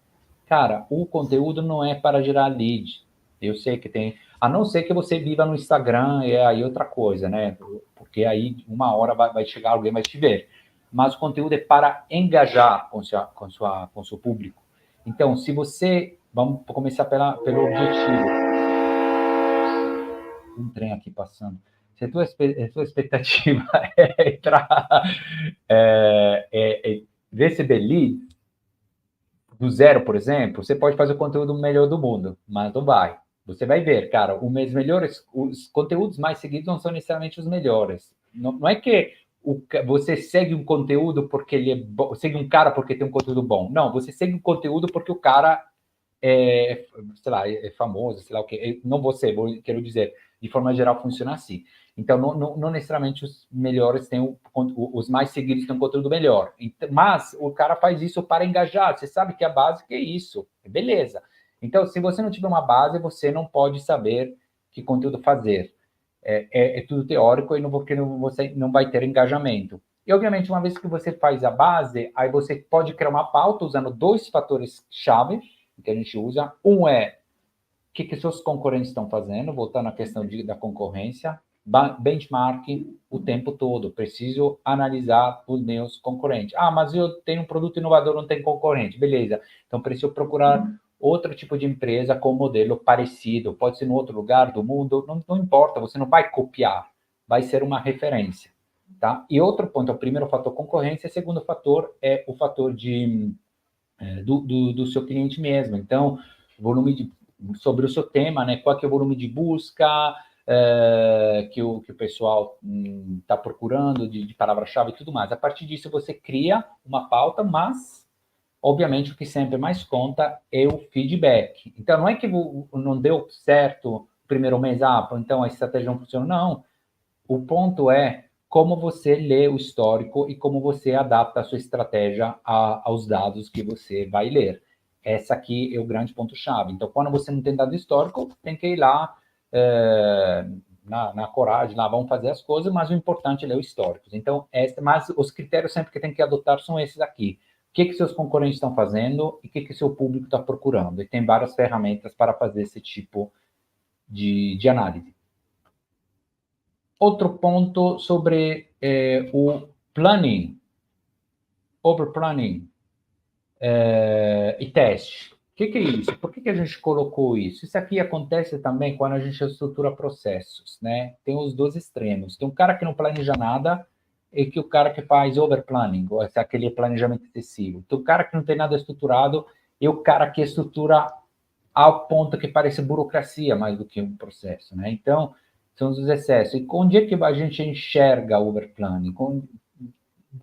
Cara, o conteúdo não é para gerar lead. Eu sei que tem... A não ser que você viva no Instagram, aí outra coisa, né? Porque aí uma hora vai chegar alguém, vai te ver. Mas o conteúdo é para engajar com o seu público. Então, se você... Vamos começar pelo objetivo. Um trem aqui passando. Se a tua expectativa é entrar, receber lead do zero, por exemplo, você pode fazer o conteúdo melhor do mundo, mas não vai. Você vai ver, cara, os conteúdos mais seguidos não são necessariamente os melhores. Não é que você segue um conteúdo porque ele é bom, segue um cara porque tem um conteúdo bom. Não, você segue um conteúdo porque o cara sei lá, é famoso, sei lá o quê. Não quero dizer, de forma geral funciona assim. Então, não necessariamente os melhores têm os mais seguidos têm um conteúdo melhor. Mas o cara faz isso para engajar. Você sabe que a base é isso. Beleza. Então, se você não tiver uma base, você não pode saber que conteúdo fazer. É tudo teórico e você não vai ter engajamento. E, obviamente, uma vez que você faz a base, aí você pode criar uma pauta usando 2 fatores-chave que a gente usa. Um é o que seus concorrentes estão fazendo, voltando à questão da concorrência. Benchmark o tempo todo. Preciso analisar os meus concorrentes. Mas eu tenho um produto inovador, não tem concorrente. Beleza. Então, preciso procurar outro tipo de empresa com um modelo parecido. Pode ser em outro lugar do mundo. Não importa, você não vai copiar. Vai ser uma referência. Tá? E outro ponto, o primeiro fator concorrência. O segundo fator é o fator do seu cliente mesmo. Então, sobre o seu tema, né? Qual que é o volume de busca que o pessoal está procurando, de palavra-chave e tudo mais. A partir disso, você cria uma pauta, mas, obviamente, o que sempre mais conta é o feedback. Então, não é que não deu certo o primeiro mês, então a estratégia não funciona. Não. O ponto é como você lê o histórico e como você adapta a sua estratégia aos dados que você vai ler. Essa aqui é o grande ponto-chave. Então, quando você não tem dado histórico, tem que ir lá na coragem, lá vamos fazer as coisas, mas o importante é ler o histórico. Então, mas os critérios sempre que tem que adotar são esses aqui. O que seus concorrentes estão fazendo e o que seu público está procurando. E tem várias ferramentas para fazer esse tipo de análise. Outro ponto sobre o planning, overplanning e teste. O que é isso? Por que a gente colocou isso? Isso aqui acontece também quando a gente estrutura processos, né? Tem os 2 extremos. Tem um cara que não planeja nada e o cara que faz overplanning, ou aquele planejamento excessivo. Tem o cara que não tem nada estruturado e o cara que estrutura ao ponto que parece burocracia mais do que um processo, né? Então, são os excessos. E onde é que a gente enxerga o overplanning?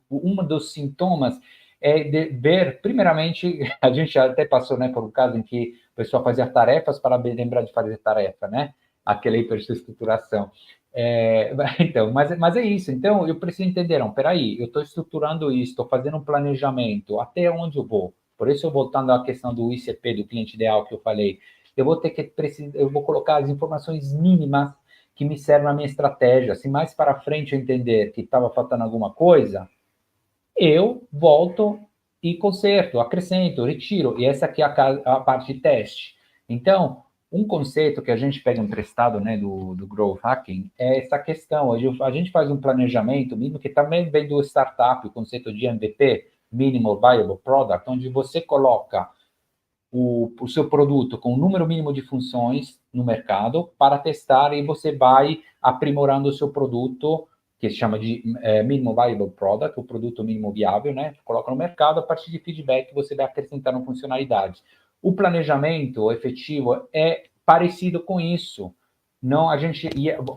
Um dos sintomas é de ver, primeiramente, a gente até passou, né, por um caso em que o pessoal fazia tarefas para lembrar de fazer tarefa, né? Aquela hiperestruturação. Então, mas é isso. Então, eu preciso entender, não, peraí, eu estou estruturando isso, estou fazendo um planejamento, até onde eu vou? Por isso, eu voltando à questão do ICP, do cliente ideal que eu falei, eu vou ter que eu vou colocar as informações mínimas que me servem na minha estratégia. Se mais para frente eu entender que estava faltando alguma coisa, eu volto e conserto, acrescento, retiro. E essa aqui é a parte de teste. Então, um conceito que a gente pega emprestado, né, do Growth Hacking é essa questão. A gente faz um planejamento mínimo, que também vem do startup, o conceito de MVP, Minimal Viable Product, onde você coloca o seu produto com um número mínimo de funções no mercado para testar e você vai aprimorando o seu produto, que se chama de Minimum Viable Product, o produto mínimo viável, né? Coloca no mercado, a partir de feedback você vai acrescentando funcionalidades. O planejamento efetivo é parecido com isso. Não,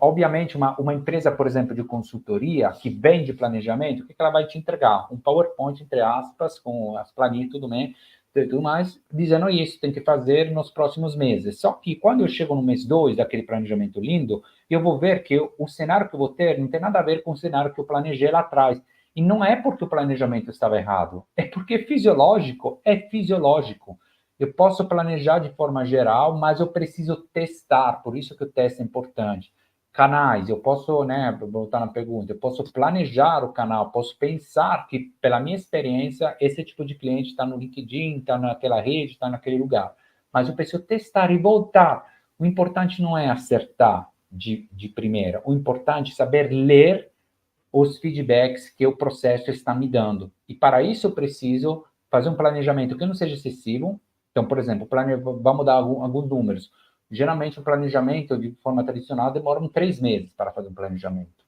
obviamente, uma empresa, por exemplo, de consultoria que vende planejamento, o que ela vai te entregar? Um PowerPoint, entre aspas, com as planilhas e tudo mais, dizendo isso, tem que fazer nos próximos meses. Só que quando eu chego no mês 2 daquele planejamento lindo, eu vou ver que o cenário que eu vou ter não tem nada a ver com o cenário que eu planejei lá atrás. E não é porque o planejamento estava errado, é porque fisiológico é fisiológico. Eu posso planejar de forma geral, mas eu preciso testar, por isso que o teste é importante. Canais, eu posso, né, voltar na pergunta, eu posso planejar o canal, posso pensar que, pela minha experiência, esse tipo de cliente está no LinkedIn, está naquela rede, está naquele lugar. Mas eu preciso testar e voltar. O importante não é acertar de primeira, o importante é saber ler os feedbacks que o processo está me dando. E para isso eu preciso fazer um planejamento que não seja excessivo. Então, por exemplo, vamos dar alguns números. Geralmente, o planejamento, de forma tradicional, demora 3 meses para fazer um planejamento.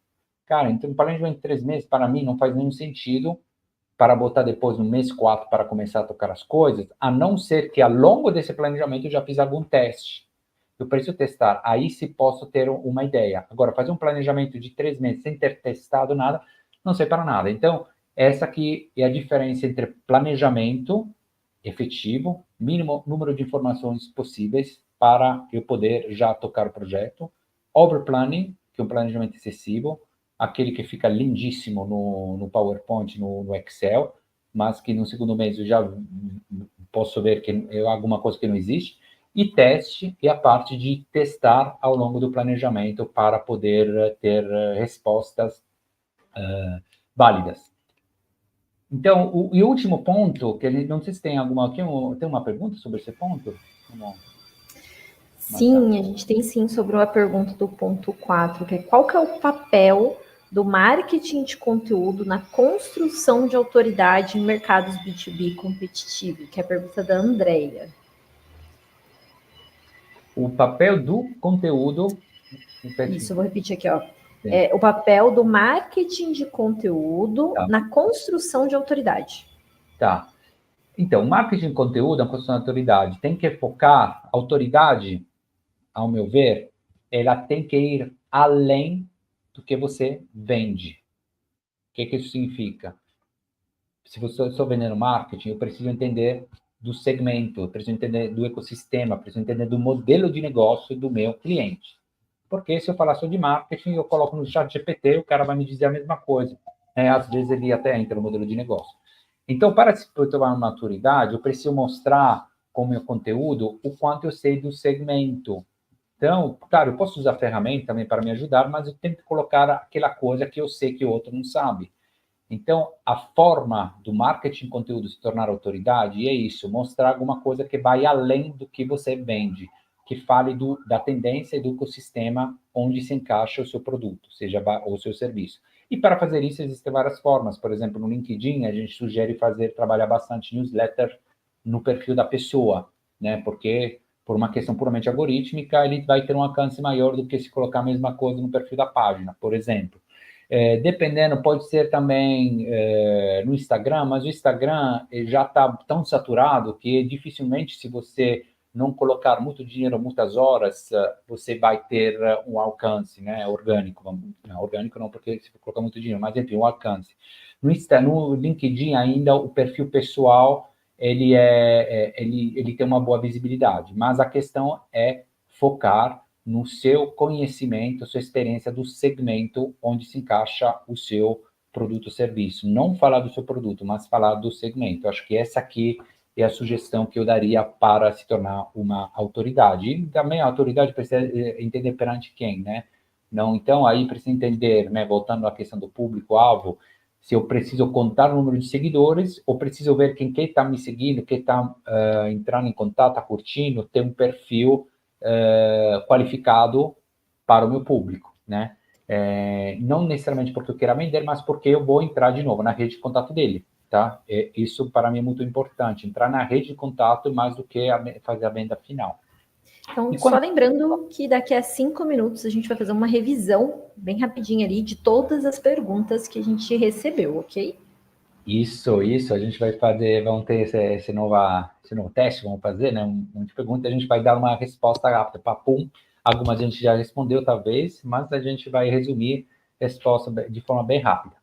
Cara, então, um planejamento de 3 meses, para mim, não faz nenhum sentido para botar depois no mês 4 para começar a tocar as coisas, a não ser que, ao longo desse planejamento, eu já fiz algum teste. Eu preciso testar. Aí, se posso ter uma ideia. Agora, fazer um planejamento de 3 meses sem ter testado nada, não sei para nada. Então, essa aqui é a diferença entre planejamento efetivo, mínimo número de informações possíveis para eu poder já tocar o projeto. Overplanning, que é um planejamento excessivo, aquele que fica lindíssimo no PowerPoint, no Excel, mas que no segundo mês eu já posso ver que é alguma coisa que não existe. E teste é a parte de testar ao longo do planejamento para poder ter respostas válidas. Então, o último ponto, que a gente não sei se tem alguma... Tem uma pergunta sobre esse ponto? Sim, a gente tem sim sobre uma pergunta do ponto 4, que é qual que é o papel do marketing de conteúdo na construção de autoridade em mercados B2B competitivos, que é a pergunta da Andrea. O papel do conteúdo... Isso, eu vou repetir aqui, ó. O papel do marketing de conteúdo na construção de autoridade. Tá. Então, marketing de conteúdo, a construção de autoridade, tem que focar, a autoridade, ao meu ver, ela tem que ir além do que você vende. O que isso significa? Se você estou vendendo marketing, eu preciso entender do segmento, eu preciso entender do ecossistema, eu preciso entender do modelo de negócio do meu cliente. Porque se eu falar só de marketing, eu coloco no chat GPT, o cara vai me dizer a mesma coisa. Às vezes ele até entra no modelo de negócio. Então, para se tomar uma maturidade, eu preciso mostrar com o meu conteúdo o quanto eu sei do segmento. Então, claro, eu posso usar ferramenta também para me ajudar, mas eu tenho que colocar aquela coisa que eu sei que o outro não sabe. Então, a forma do marketing de conteúdo se tornar autoridade é isso, mostrar alguma coisa que vai além do que você vende, que fale da tendência e do ecossistema onde se encaixa o seu produto, seja o seu serviço. E para fazer isso, existem várias formas. Por exemplo, no LinkedIn, a gente sugere trabalhar bastante newsletter no perfil da pessoa, né? Porque, por uma questão puramente algorítmica, ele vai ter um alcance maior do que se colocar a mesma coisa no perfil da página, por exemplo. Dependendo, pode ser também no Instagram, mas o Instagram já está tão saturado que dificilmente, se você não colocar muito dinheiro, muitas horas, você vai ter um alcance, né, orgânico. Não, orgânico não, porque você coloca muito dinheiro, mas enfim, um alcance. No LinkedIn ainda o perfil pessoal ele tem uma boa visibilidade, mas a questão é focar no seu conhecimento, sua experiência do segmento onde se encaixa o seu produto ou serviço. Não falar do seu produto, mas falar do segmento. Eu acho que essa aqui é a sugestão que eu daria para se tornar uma autoridade. E também a autoridade precisa entender perante quem, né? Não, então, aí precisa entender, né, voltando à questão do público-alvo, se eu preciso contar o número de seguidores ou preciso ver quem está me seguindo, quem está entrando em contato, está curtindo, ter um perfil qualificado para o meu público, né? Não necessariamente porque eu queira vender, mas porque eu vou entrar de novo na rede de contato dele, tá? Isso para mim é muito importante, entrar na rede de contato mais do que fazer a venda final. Então, só lembrando que daqui a 5 minutos a gente vai fazer uma revisão bem rapidinha ali de todas as perguntas que a gente recebeu, ok? Isso, a gente vai fazer, vamos ter esse novo teste, vamos fazer, né? Um monte de perguntas, a gente vai dar uma resposta rápida, papum. Algumas a gente já respondeu, talvez, mas a gente vai resumir a resposta de forma bem rápida.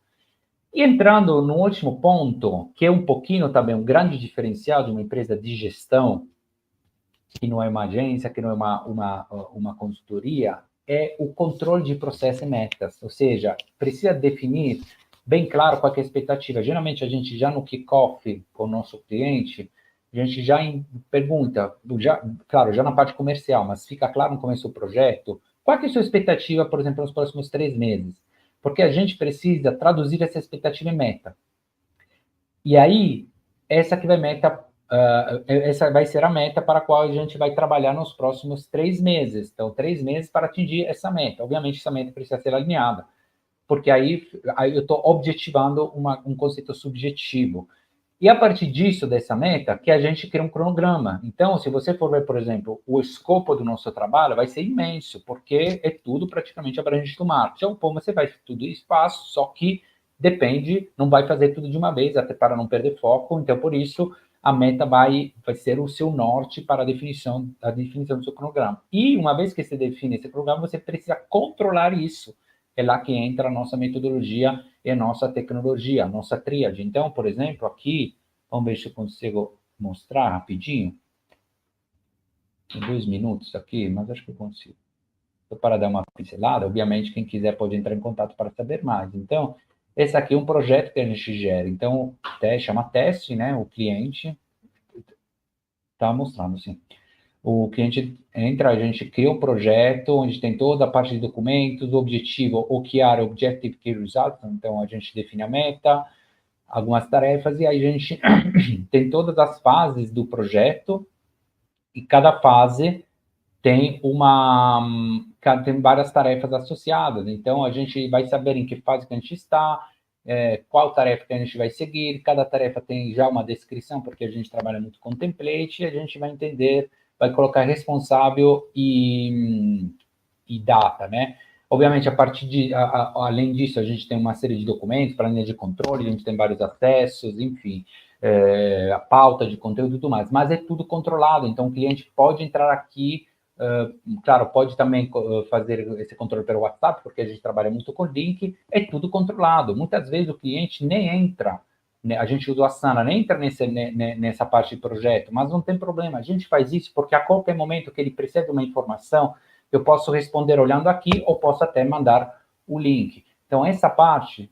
E entrando no último ponto, que é um pouquinho também um grande diferencial de uma empresa de gestão, que não é uma agência, que não é uma consultoria, é o controle de processo e metas. Ou seja, precisa definir bem claro qual é a expectativa. Geralmente, a gente já no kick-off com o nosso cliente, a gente já pergunta, claro, já na parte comercial, mas fica claro no começo do projeto, qual é a sua expectativa, por exemplo, nos próximos 3 meses? Porque a gente precisa traduzir essa expectativa em meta. E aí, essa vai ser a meta para a qual a gente vai trabalhar nos próximos 3 meses. Então, 3 meses para atingir essa meta. Obviamente, essa meta precisa ser alinhada, porque aí eu estou objetivando um conceito subjetivo. E a partir disso, dessa meta, que a gente cria um cronograma. Então, se você for ver, por exemplo, o escopo do nosso trabalho vai ser imenso, porque é tudo praticamente abrangente do marketing. Então, você vai tudo isso fácil, só que depende, não vai fazer tudo de uma vez, até para não perder foco. Então, por isso, a meta vai ser o seu norte para a definição do seu cronograma. E uma vez que você define esse cronograma, você precisa controlar isso. É lá que entra a nossa metodologia e a nossa tecnologia, a nossa tríade. Então, por exemplo, aqui, vamos ver se eu consigo mostrar rapidinho. Em 2 minutos aqui, mas acho que eu consigo. Só para dar uma pincelada, obviamente, quem quiser pode entrar em contato para saber mais. Então, esse aqui é um projeto que a gente gera. Então, chama teste, né? O cliente está mostrando, assim. O cliente entra, a gente cria um projeto onde tem toda a parte de documentos, o objetivo, OKR, Objective Key Results, então a gente define a meta, algumas tarefas, e aí a gente tem todas as fases do projeto, e cada fase tem várias tarefas associadas, então a gente vai saber em que fase que a gente está, qual tarefa que a gente vai seguir, cada tarefa tem já uma descrição, porque a gente trabalha muito com template, e a gente vai entender, vai colocar responsável e data, né? Obviamente, além disso, a gente tem uma série de documentos, planilha de controle, a gente tem vários acessos, enfim, a pauta de conteúdo e tudo mais, mas é tudo controlado, então o cliente pode entrar aqui, claro, pode também fazer esse controle pelo WhatsApp, porque a gente trabalha muito com link, é tudo controlado. Muitas vezes o cliente nem entra, né, a gente usa o Asana, nem entra nessa parte de projeto, mas não tem problema, a gente faz isso porque a qualquer momento que ele precisa de uma informação, eu posso responder olhando aqui ou posso até mandar o link. Então, essa parte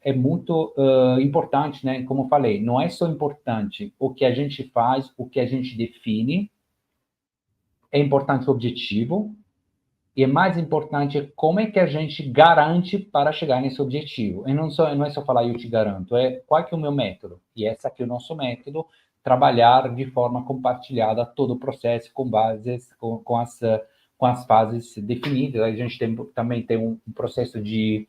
é muito importante, né? Como eu falei, não é só importante o que a gente faz, o que a gente define, é importante o objetivo, e é mais importante como é que a gente garante para chegar nesse objetivo. E não é só falar eu te garanto, qual que é o meu método? E esse aqui é o nosso método, trabalhar de forma compartilhada todo o processo com as fases definidas. A gente também tem um processo de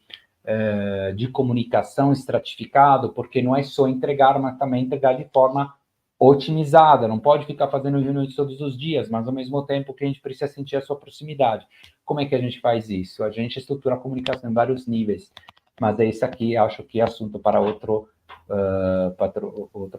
comunicação estratificado, porque não é só entregar, mas também entregar de forma otimizada, não pode ficar fazendo reuniões todos os dias, mas ao mesmo tempo que a gente precisa sentir a sua proximidade. Como é que a gente faz isso? A gente estrutura a comunicação em vários níveis, mas esse aqui acho que é assunto para outro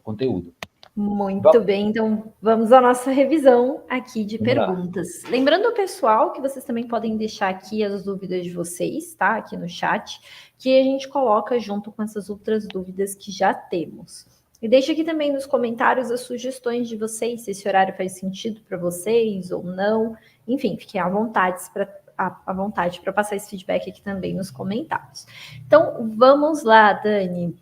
conteúdo. Muito bem, então vamos à nossa revisão aqui de Vamos lá. perguntas. Lembrando ao pessoal que vocês também podem deixar aqui as dúvidas de vocês, tá? Aqui no chat, que a gente coloca junto com essas outras dúvidas que já temos. E deixa aqui também nos comentários as sugestões de vocês, se esse horário faz sentido para vocês ou não. Enfim, fiquem à vontade para passar esse feedback aqui também nos comentários. Então, vamos lá, Dani.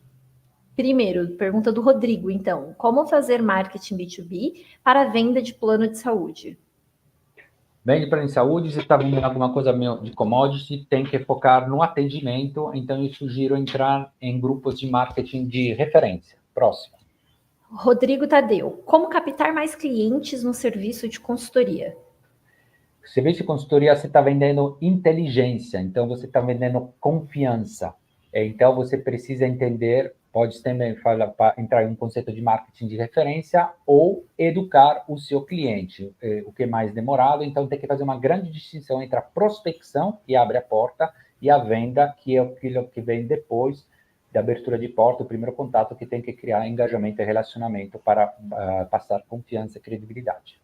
Primeiro, pergunta do Rodrigo, então. Como fazer marketing B2B para a venda de plano de saúde? Vende plano de saúde, você está vendendo alguma coisa de commodity, tem que focar no atendimento, então eu sugiro entrar em grupos de marketing de referência. Próximo. Rodrigo Tadeu, como captar mais clientes no serviço de consultoria? Serviço de consultoria, você está vendendo inteligência, então você está vendendo confiança. Então você precisa entender, pode também entrar em um conceito de marketing de referência ou educar o seu cliente, o que é mais demorado. Então tem que fazer uma grande distinção entre a prospecção, que abre a porta, e a venda, que é aquilo que vem depois da abertura de porta, o primeiro contato, que tem que criar engajamento e relacionamento para passar confiança e credibilidade.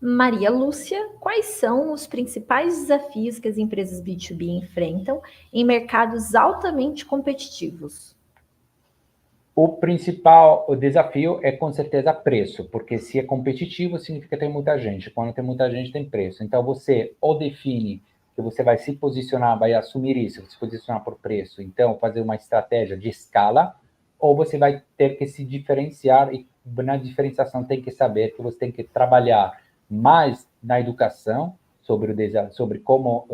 Maria Lúcia, quais são os principais desafios que as empresas B2B enfrentam em mercados altamente competitivos? O principal desafio é, com certeza, preço, porque se é competitivo, significa que tem muita gente. Quando tem muita gente, tem preço. Então, você ou define que você vai se posicionar, vai assumir isso, se posicionar por preço, então fazer uma estratégia de escala, ou você vai ter que se diferenciar, e na diferenciação tem que saber que você tem que trabalhar mais na educação sobre como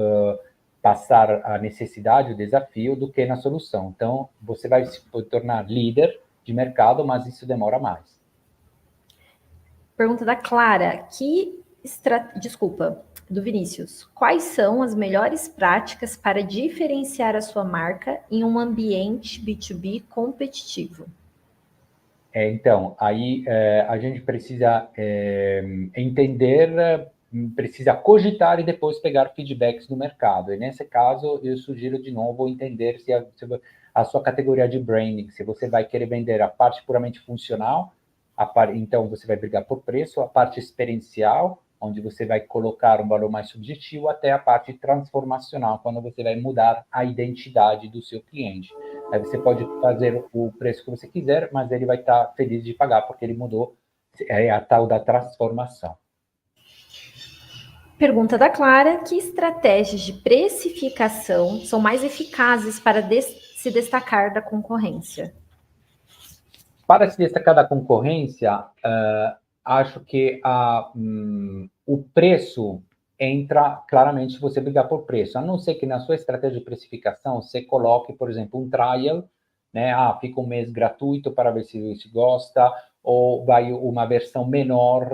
passar a necessidade, o desafio, do que na solução. Então, você vai se tornar líder de mercado, mas isso demora mais. Pergunta da Clara, do Vinícius. Quais são as melhores práticas para diferenciar a sua marca em um ambiente B2B competitivo? Então, aí a gente precisa entender, precisa cogitar e depois pegar feedbacks do mercado. E nesse caso, eu sugiro de novo entender se a sua categoria de branding, se você vai querer vender a parte puramente funcional, então você vai brigar por preço, a parte experiencial, onde você vai colocar um valor mais subjetivo, até a parte transformacional, quando você vai mudar a identidade do seu cliente. Aí você pode fazer o preço que você quiser, mas ele vai estar feliz de pagar, porque ele mudou, é a tal da transformação. Pergunta da Clara, que estratégias de precificação são mais eficazes para se destacar da concorrência? Para se destacar da concorrência, acho que o preço entra claramente se você brigar por preço, a não ser que na sua estratégia de precificação você coloque, por exemplo, um trial, né? Fica um mês gratuito para ver se gosta, ou vai uma versão menor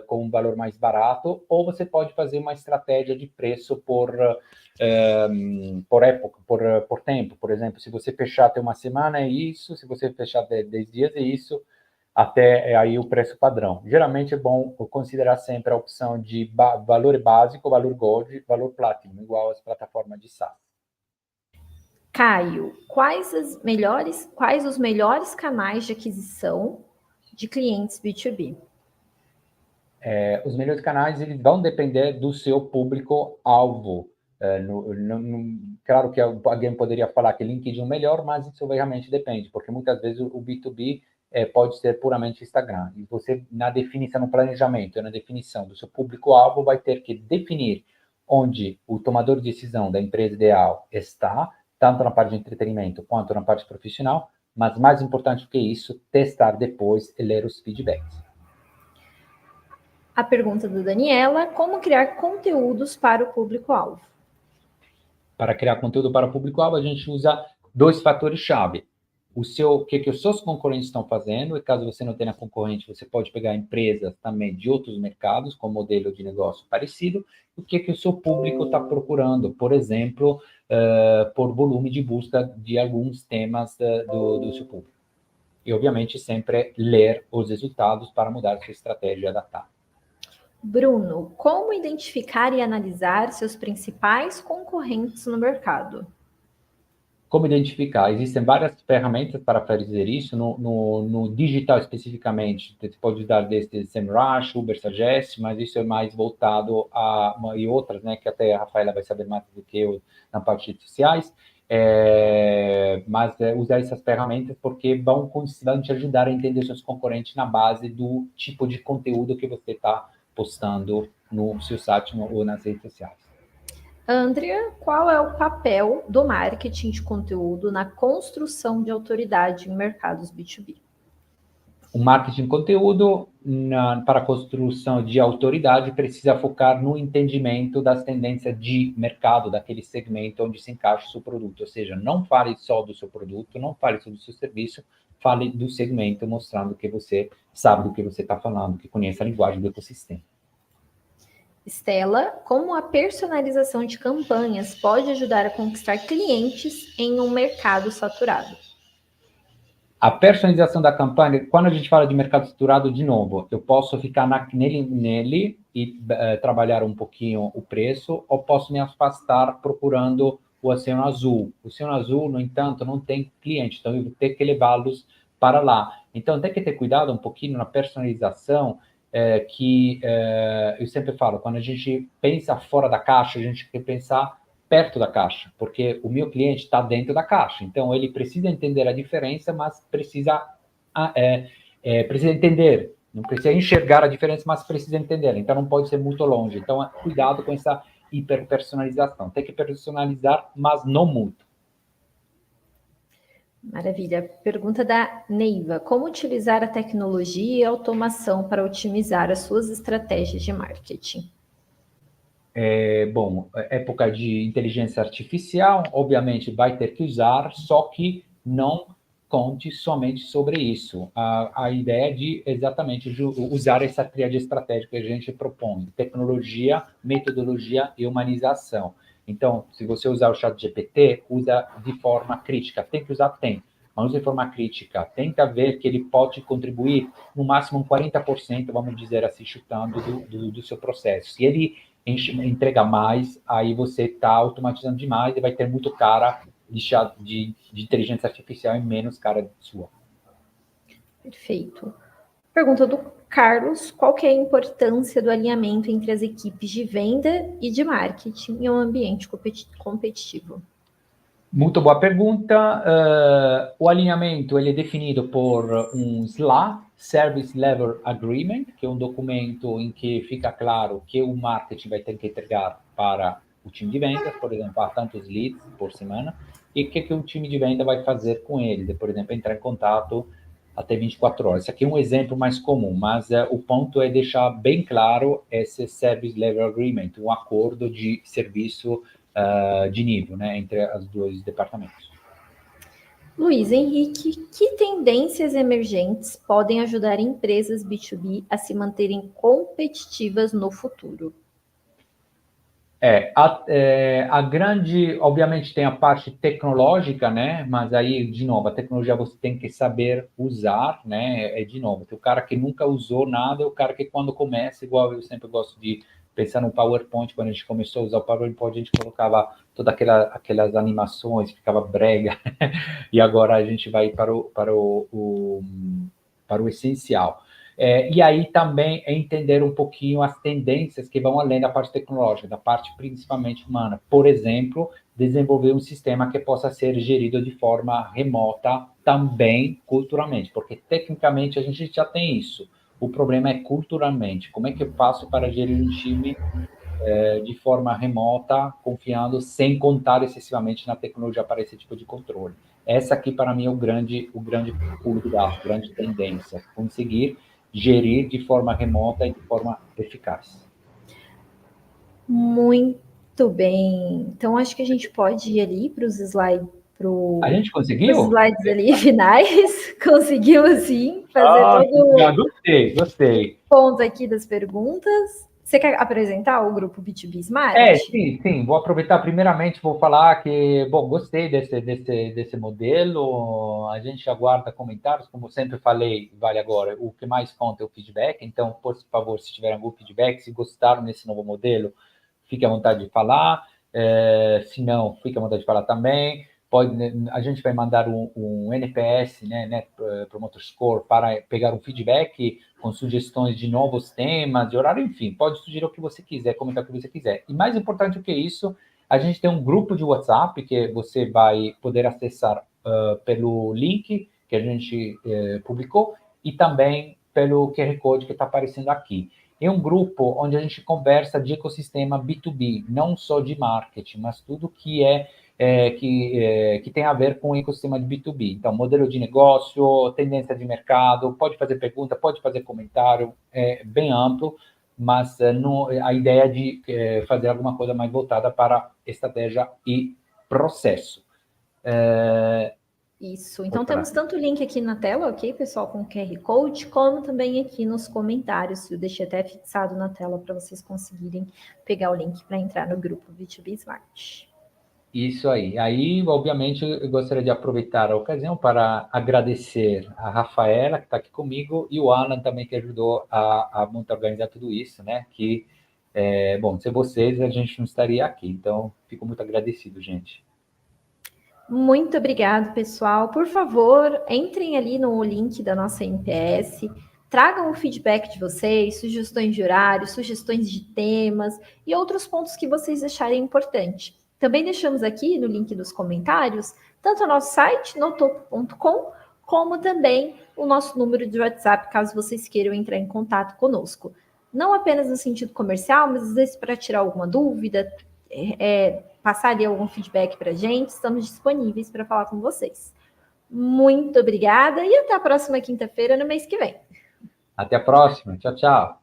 com um valor mais barato, ou você pode fazer uma estratégia de preço por época, por tempo. Por exemplo, se você fechar até uma semana é isso, se você fechar 10 dias é isso, até aí o preço padrão. Geralmente é bom considerar sempre a opção de valor básico, valor Gold, valor Platinum, igual às plataformas de SaaS. Caio, quais os melhores canais de aquisição de clientes B2B? Os melhores canais eles vão depender do seu público-alvo. Claro que alguém poderia falar que LinkedIn é o melhor, mas isso realmente depende, porque muitas vezes o B2B pode ser puramente Instagram. E você, na definição, no planejamento, na definição do seu público-alvo, vai ter que definir onde o tomador de decisão da empresa ideal está, tanto na parte de entretenimento quanto na parte profissional, mas mais importante do que isso, testar depois e ler os feedbacks. A pergunta do Daniela, como criar conteúdos para o público-alvo? Para criar conteúdo para o público-alvo, a gente usa 2 fatores-chave. O que os seus concorrentes estão fazendo, e caso você não tenha concorrente, você pode pegar empresas também de outros mercados, com modelo de negócio parecido, o que o seu público está procurando, por exemplo, por volume de busca de alguns temas do seu público. E, obviamente, sempre ler os resultados para mudar sua estratégia e adaptar. Bruno, como identificar e analisar seus principais concorrentes no mercado? Como identificar? Existem várias ferramentas para fazer isso, no digital especificamente, você pode usar desde SEMrush, Ubersuggest, mas isso é mais voltado e outras, né, que até a Rafaela vai saber mais do que eu na parte de sociais, mas usar essas ferramentas porque vão te ajudar a entender seus concorrentes na base do tipo de conteúdo que você está postando no seu site ou nas redes sociais. Andrea, qual é o papel do marketing de conteúdo na construção de autoridade em mercados B2B? O marketing de conteúdo, para a construção de autoridade, precisa focar no entendimento das tendências de mercado, daquele segmento onde se encaixa o seu produto. Ou seja, não fale só do seu produto, não fale só do seu serviço, fale do segmento, mostrando que você sabe do que você está falando, que conhece a linguagem do ecossistema. Estela, como a personalização de campanhas pode ajudar a conquistar clientes em um mercado saturado? A personalização da campanha, quando a gente fala de mercado saturado, de novo, eu posso ficar nele e trabalhar um pouquinho o preço, ou posso me afastar procurando o oceano azul. O oceano azul, no entanto, não tem cliente, então eu vou ter que levá-los para lá. Então, tem que ter cuidado um pouquinho na personalização, eu sempre falo, quando a gente pensa fora da caixa, a gente tem que pensar perto da caixa, porque o meu cliente está dentro da caixa, então ele precisa entender a diferença, mas precisa entender, não precisa enxergar a diferença, mas precisa entender, então não pode ser muito longe, então cuidado com essa hiperpersonalização, tem que personalizar, mas não muito. Maravilha. Pergunta da Neiva. Como utilizar a tecnologia e a automação para otimizar as suas estratégias de marketing? Bom, época de inteligência artificial, obviamente vai ter que usar, só que não conte somente sobre isso. A ideia é de exatamente usar essa tríade estratégica que a gente propõe: tecnologia, metodologia e humanização. Então, se você usar o ChatGPT, usa de forma crítica. Tem que usar? Tem. Mas usa de forma crítica. Tenta ver que ele pode contribuir no máximo 40%, vamos dizer assim, chutando do seu processo. Se ele entrega mais, aí você está automatizando demais e vai ter muito cara de inteligência artificial e menos cara sua. Perfeito. Pergunta do Carlos, qual que é a importância do alinhamento entre as equipes de venda e de marketing em um ambiente competitivo? Muito boa pergunta. O alinhamento ele é definido por um SLA, Service Level Agreement, que é um documento em que fica claro que o marketing vai ter que entregar para o time de vendas, por exemplo, há tantos leads por semana, e o que o time de venda vai fazer com eles, por exemplo, entrar em contato até 24 horas. Esse aqui é um exemplo mais comum, mas o ponto é deixar bem claro esse Service Level Agreement, um acordo de serviço de nível, né, entre os dois departamentos. Luiz Henrique, que tendências emergentes podem ajudar empresas B2B a se manterem competitivas no futuro? A grande, obviamente, tem a parte tecnológica, né? Mas aí, de novo, a tecnologia você tem que saber usar, né? De novo, tem o cara que nunca usou nada, é o cara que quando começa, igual eu sempre gosto de pensar no PowerPoint, quando a gente começou a usar o PowerPoint, a gente colocava todas aquelas animações, ficava brega, e agora a gente vai para o essencial. E aí também é entender um pouquinho as tendências que vão além da parte tecnológica, da parte principalmente humana. Por exemplo, desenvolver um sistema que possa ser gerido de forma remota também culturalmente, porque tecnicamente a gente já tem isso. O problema é culturalmente. Como é que eu faço para gerir um time de forma remota, confiando, sem contar excessivamente na tecnologia para esse tipo de controle? Essa aqui, para mim, é o grande pulo do gato, a grande tendência. Conseguir gerir de forma remota e de forma eficaz. Muito bem. Então, acho que a gente pode ir ali para os slides. A gente conseguiu? Os slides ali finais. Conseguiu, sim, fazer todo gostei. Ponto aqui das perguntas. Você quer apresentar o grupo B2B Smart? Sim. Vou aproveitar primeiramente, vou falar que, bom, gostei desse modelo. A gente aguarda comentários, como sempre falei, vale agora, o que mais conta é o feedback. Então, por favor, se tiverem algum feedback, se gostaram desse novo modelo, fique à vontade de falar. Se não, fique à vontade de falar também. a gente vai mandar um NPS, né, Net Promoter Score, para pegar um feedback com sugestões de novos temas, de horário, enfim, pode sugerir o que você quiser, comentar o que você quiser. E mais importante do que isso, a gente tem um grupo de WhatsApp que você vai poder acessar pelo link que a gente publicou e também pelo QR Code que está aparecendo aqui. É um grupo onde a gente conversa de ecossistema B2B, não só de marketing, mas tudo que que tem a ver com o ecossistema de B2B. Então, modelo de negócio, tendência de mercado, pode fazer pergunta, pode fazer comentário, é bem amplo, mas a ideia é de fazer alguma coisa mais voltada para estratégia e processo. Isso, então temos tanto o link aqui na tela, ok, pessoal, com o QR Code, como também aqui nos comentários. Eu deixei até fixado na tela para vocês conseguirem pegar o link para entrar no grupo B2B Smart. Isso aí. Aí, obviamente, eu gostaria de aproveitar a ocasião para agradecer a Rafaela, que está aqui comigo, e o Alan também, que ajudou a organizar tudo isso, né? Que, bom, sem vocês, a gente não estaria aqui. Então, fico muito agradecido, gente. Muito obrigado, pessoal. Por favor, entrem ali no link da nossa NPS, tragam o feedback de vocês, sugestões de horário, sugestões de temas e outros pontos que vocês acharem importante. Também deixamos aqui no link dos comentários, tanto o nosso site, notopo.com, como também o nosso número de WhatsApp, caso vocês queiram entrar em contato conosco. Não apenas no sentido comercial, mas às vezes para tirar alguma dúvida, passar ali algum feedback para a gente, estamos disponíveis para falar com vocês. Muito obrigada e até a próxima quinta-feira no mês que vem. Até a próxima. Tchau, tchau.